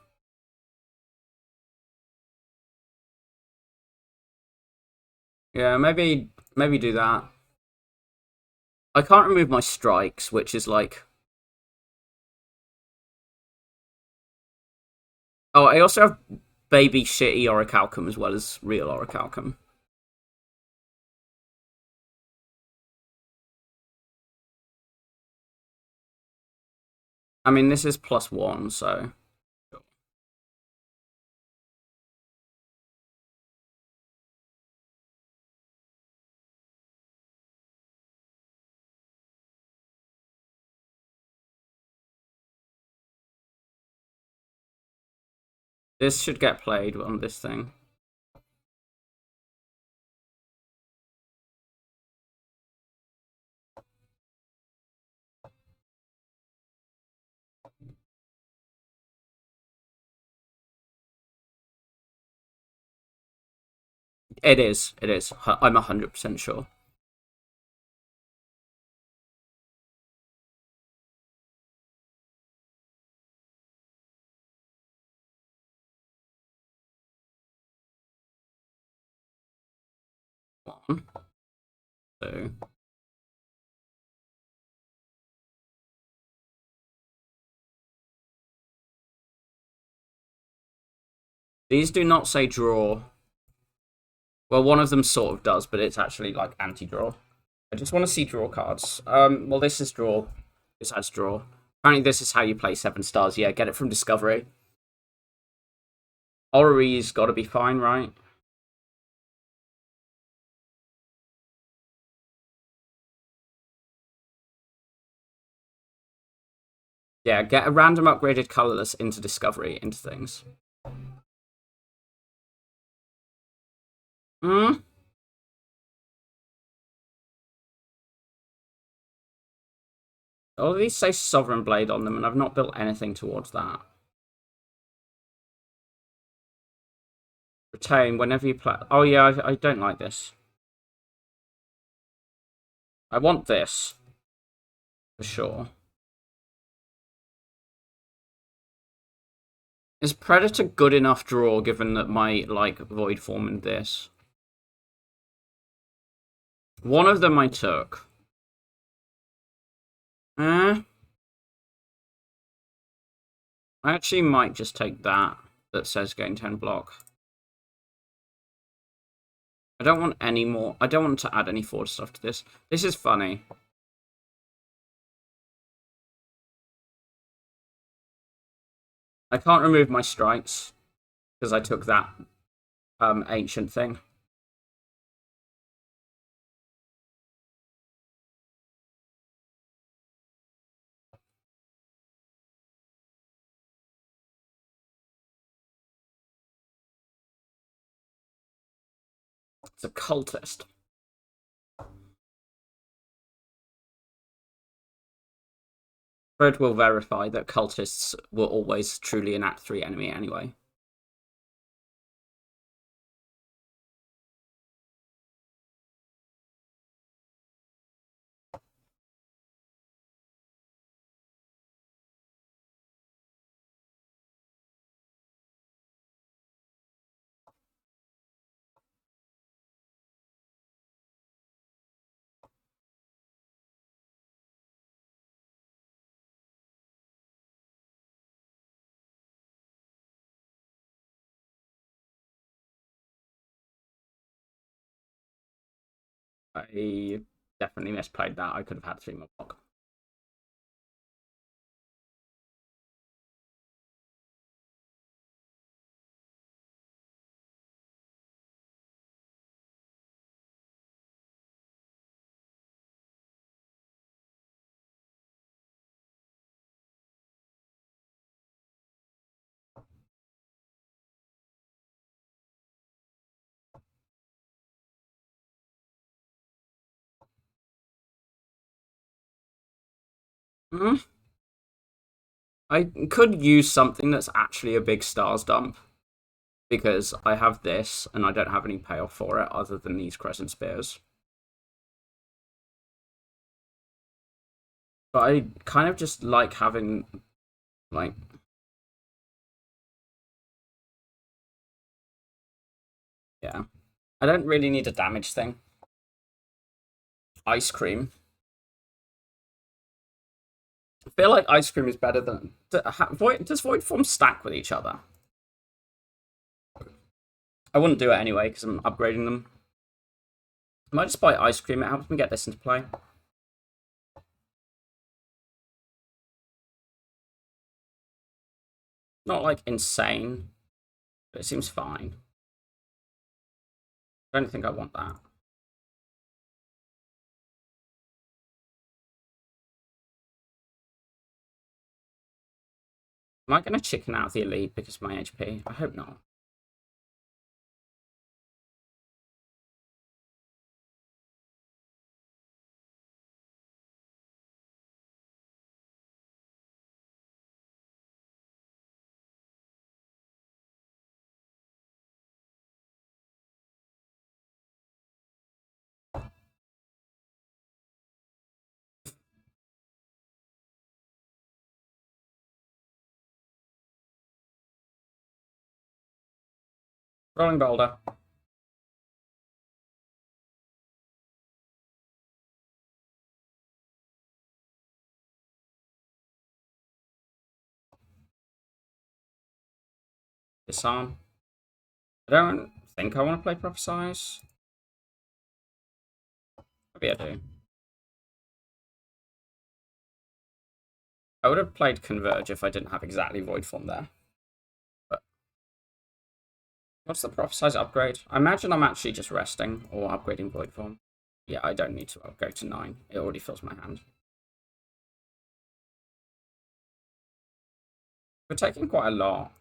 Yeah, maybe do that. I can't remove my strikes, which is like... Oh, I also have baby shitty Orichalcum as well as real Orichalcum. I mean, this is +1, so... This should get played on this thing. It is. I'm 100% sure. One, two. These do not say draw. Well, one of them sort of does, but it's actually like anti-draw. I just want to see draw cards. Well, this is draw. This has draw. Apparently, this is how you play 7 stars. Yeah, get it from Discovery. Ori's got to be fine, right? Yeah, get a random upgraded colorless into Discovery, into things. Hmm? All of these say Sovereign Blade on them, and I've not built anything towards that. Retain whenever you play... Oh, yeah, I don't like this. I want this. For sure. Is Predator good enough draw, given that my, like, Void Form and this? One of them I took. I actually might just take that says gain 10 block. I don't want any more. I don't want to add any forward stuff to this. This is funny. I can't remove my strikes because I took that ancient thing. It's a cultist. Fred will verify that cultists were always truly an Act 3 enemy anyway. I Definitely misplayed that. I could have had 3 more block. Mm. I could use something that's actually a big stars dump, because I have this and I don't have any payoff for it other than these crescent spears. But I kind of just like having, like, yeah. I don't really need a damage thing. Ice cream. I feel like ice cream is better than. Does void form stack with each other? I wouldn't do it anyway because I'm upgrading them. I might just buy ice cream. It helps me get this into play. Not like insane, but it seems fine. I don't think I want that. Am I going to chicken out the elite because of my HP? I hope not. Rolling boulder. Disarm. I don't think I want to play Prophesize. Maybe I do. I would have played Converge if I didn't have exactly Void Form there. But what's the Prophesize upgrade? I imagine I'm actually just resting or upgrading Void Form. Yeah, I don't need to go to 9. It already fills my hand. We're taking quite a lot.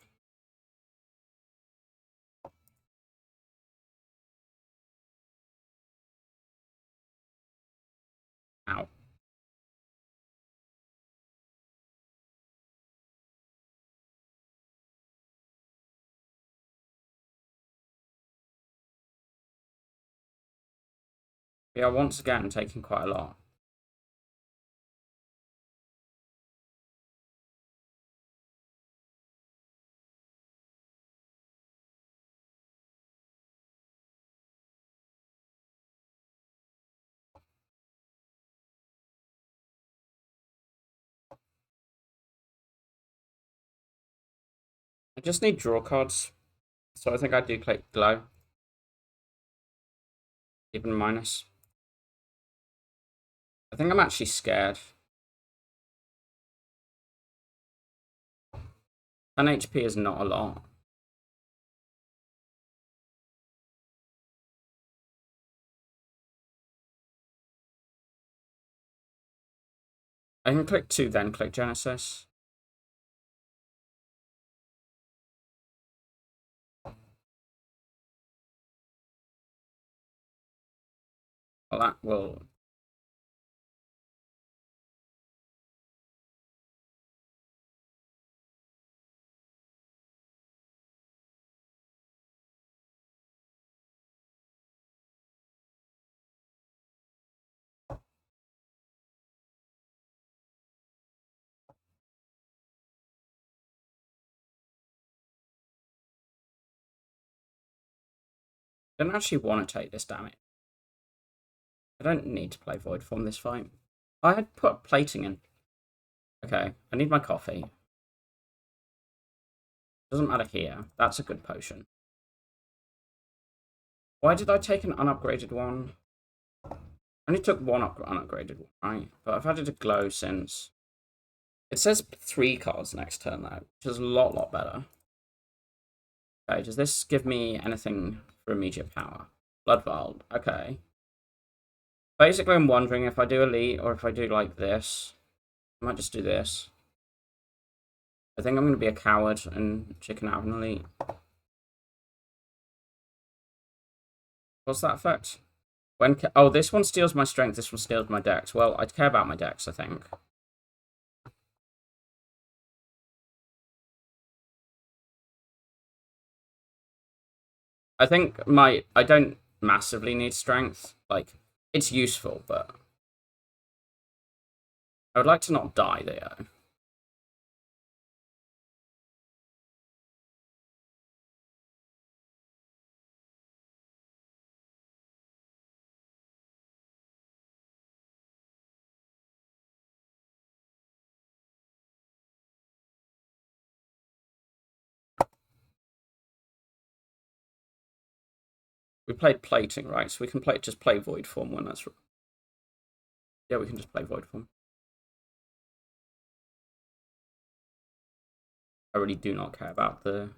Ow. We are once again taking quite a lot. I just need draw cards. So I think I do click Glow. Even minus. I think I'm actually scared. 10 HP is not a lot. I can click 2, then click Genesis. Well, that will. I don't actually want to take this damage. I don't need to play Void Form this fight. I had put plating in. Okay, I need my coffee. Doesn't matter here. That's a good potion. Why did I take an unupgraded one? Only took one unupgraded one, right? But I've added a glow since. It says 3 cards next turn though, which is a lot better. Okay, does this give me anything for immediate power? Blood Vial, okay. Basically, I'm wondering if I do Elite or if I do like this. I might just do this. I think I'm going to be a coward and chicken out of an Elite. What's that effect? Oh, this one steals my strength, this one steals my dex. Well, I'd care about my dex, I think. I think I don't massively need strength. Like, it's useful, but I would like to not die there. We played plating, right? So we can just play void form when that's. Yeah, we can just play void form. I really do not care about the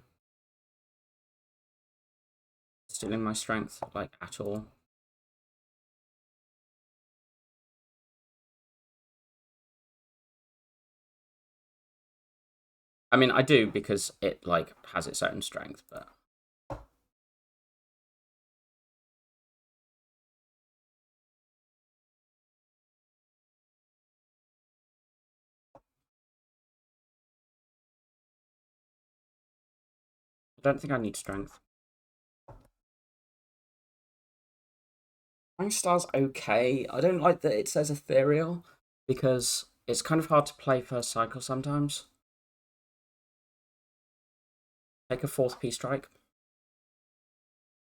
stealing my strength, like, at all. I mean, I do because it, like, has its own strength, but. I don't think I need strength. Flying Star's okay. I don't like that it says ethereal because it's kind of hard to play first cycle sometimes. Take a 4th P strike.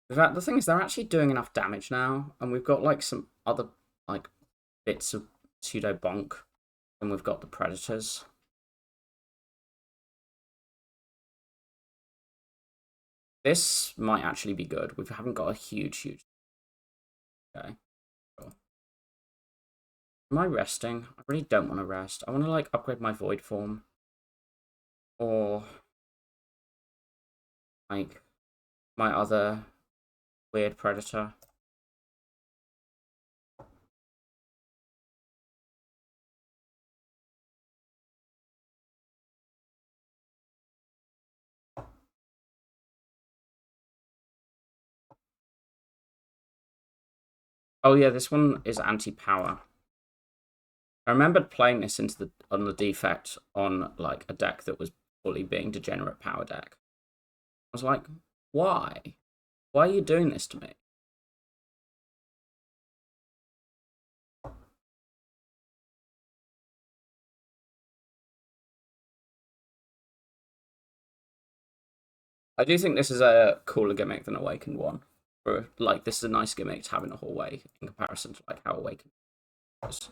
In fact, the thing is, they're actually doing enough damage now, and we've got like some other like bits of pseudo bonk, and we've got the predators. This might actually be good. We haven't got a huge. Okay. Cool. Am I resting? I really don't want to rest. I want to like upgrade my void form, or like my other weird predator. Oh yeah, this one is anti-power. I remembered playing this on the defect on like a deck that was fully being degenerate power deck. I was like, why? Why are you doing this to me? I do think this is a cooler gimmick than Awakened one. Or, like, this is a nice gimmick to have in a hallway in comparison to like how Awakened was.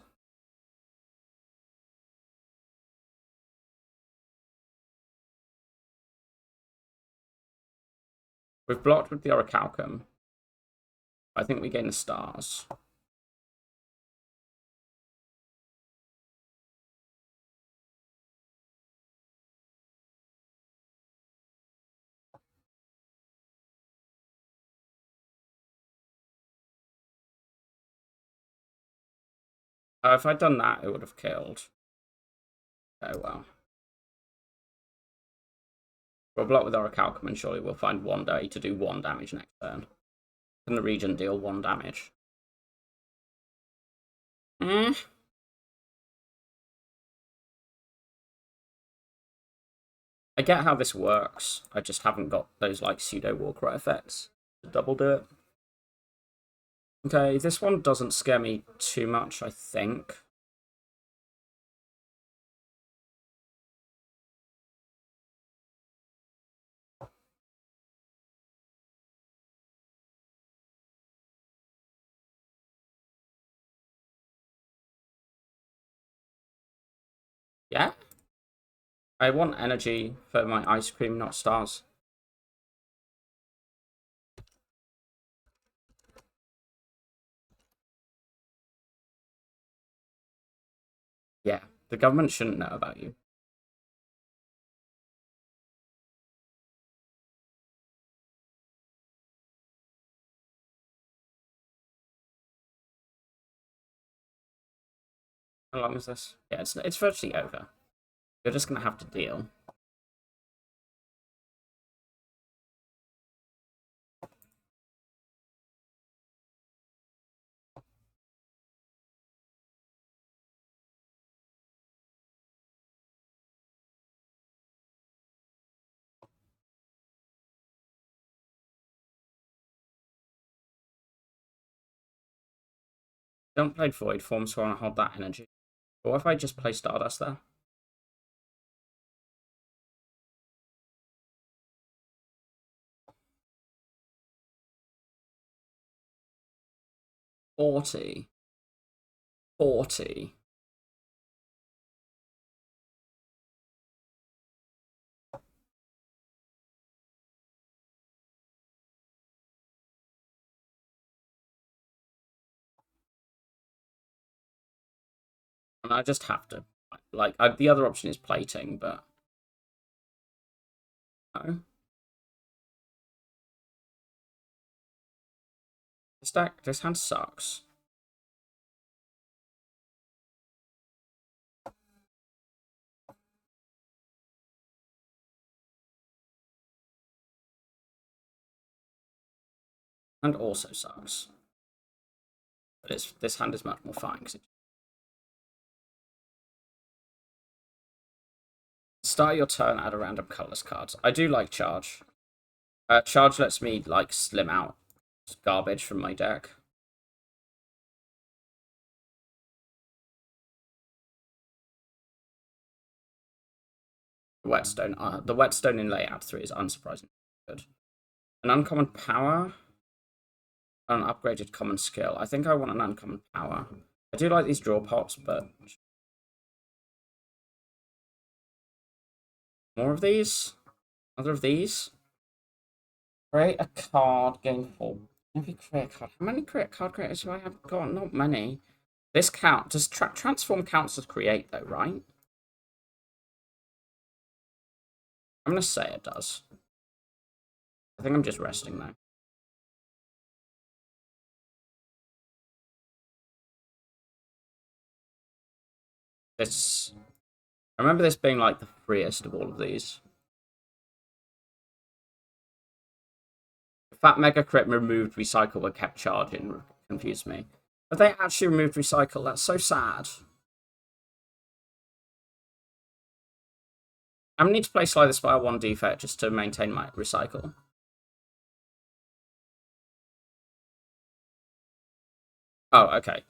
We've blocked with the Orichalcum. I think we gain the stars. If I'd done that, it would have killed. Oh well. We'll block with Orichalcum and surely we'll find one day to do 1 damage next turn. Can the Regent deal 1 damage? Eh. I get how this works. I just haven't got those like pseudo Warcry effects to double do it. Okay, this one doesn't scare me too much, I think. Yeah? I want energy for my ice cream, not stars. The government shouldn't know about you. How long is this? Yeah, it's virtually over. You're just gonna have to deal. Don't play Void Form, so I want to hold that energy. But what if I just play Stardust there? $40. $40. And I just have to. Like, the other option is plating, but. No. This hand sucks. And also sucks. But this hand is much more fine. Start your turn, add a random colorless card. I do like Charge. Charge lets me, like, slim out garbage from my deck. Whetstone. The Whetstone in layout 3 is unsurprisingly good. An uncommon power. An upgraded common skill. I think I want an uncommon power. I do like these draw pots, but more of these? Other of these? Create a card, gain 4. Maybe create a card. How many card creators do I have got? Not many. This count. Does transform counts as create, though, right? I'm going to say it does. I think I'm just resting, though. This. I remember this being, like, the freest of all of these. Fat Mega Crit removed Recycle but kept charging. Confused me. But they actually removed Recycle. That's so sad. I'm going to need to play Slide the Spire 1 defect just to maintain my Recycle. Oh, okay.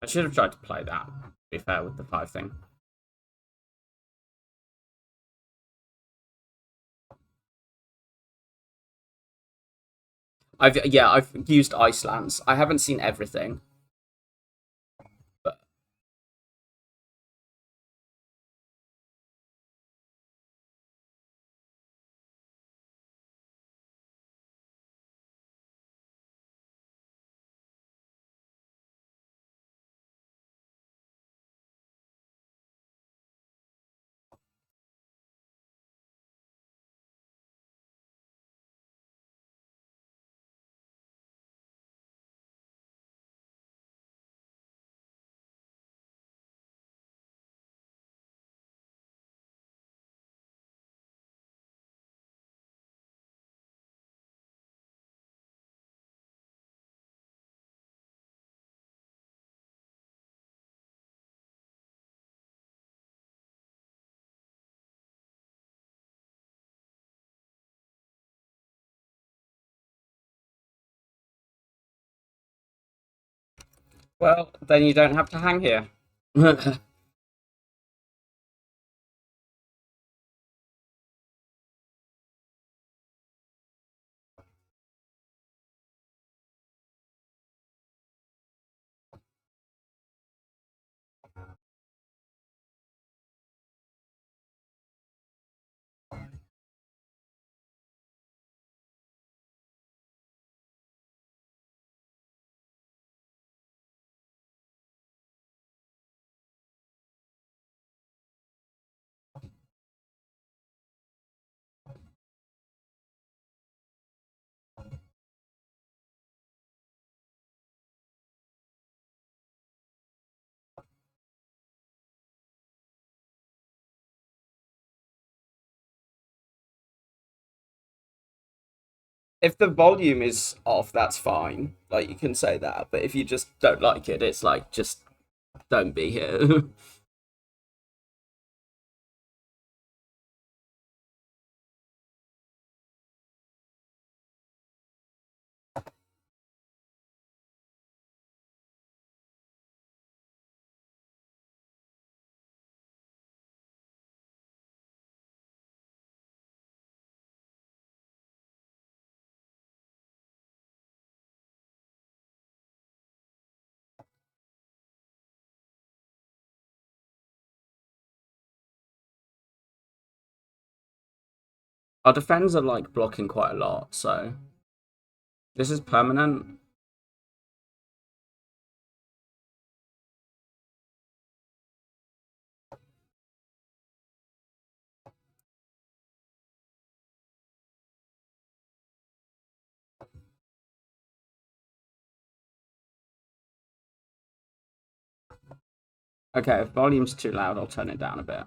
I should have tried to play that, to be fair, with the 5 thing. I've used Icelands. I haven't seen everything. But well, then you don't have to hang here. if the volume is off, that's fine. Like you can say that, but if you just don't like it, it's like just don't be here. Our defends are like blocking quite a lot, so this is permanent. Okay, if volume's too loud, I'll turn it down a bit.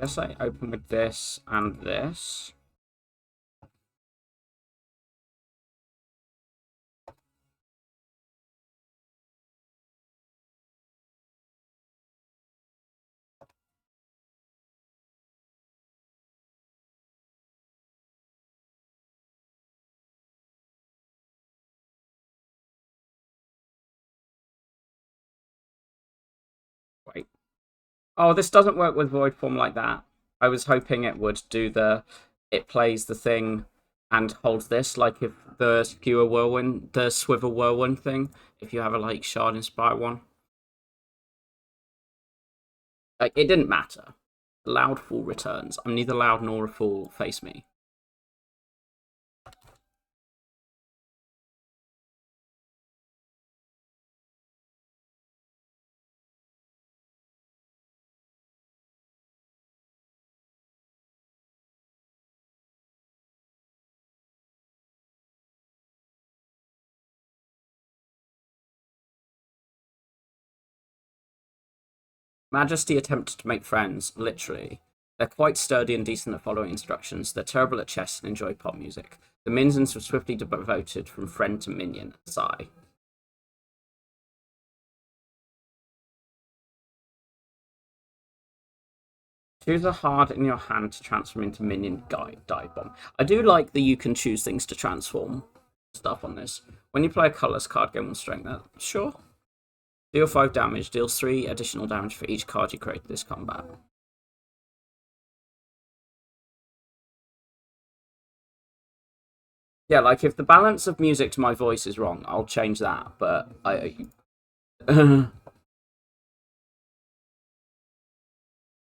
Guess I open with this and this. Wait. Oh, this doesn't work with void form like that. I was hoping it would do it plays the thing and holds this, like if the skewer whirlwind, the swivel whirlwind thing, if you have a like shard inspire one. Like it didn't matter. Loud fool returns. I'm neither loud nor a fool, face me. Majesty attempted to make friends, literally. They're quite sturdy and decent at following instructions. They're terrible at chess and enjoy pop music. The minions were swiftly devoted from friend to minion. Sigh. Choose a hard in your hand to transform into minion dive bomb. I do like that you can choose things to transform stuff on this. When you play a colorless card, gain one strength. Sure. Deal 5 damage. Deals 3 additional damage for each card you create this combat. Yeah, like if the balance of music to my voice is wrong, I'll change that. But I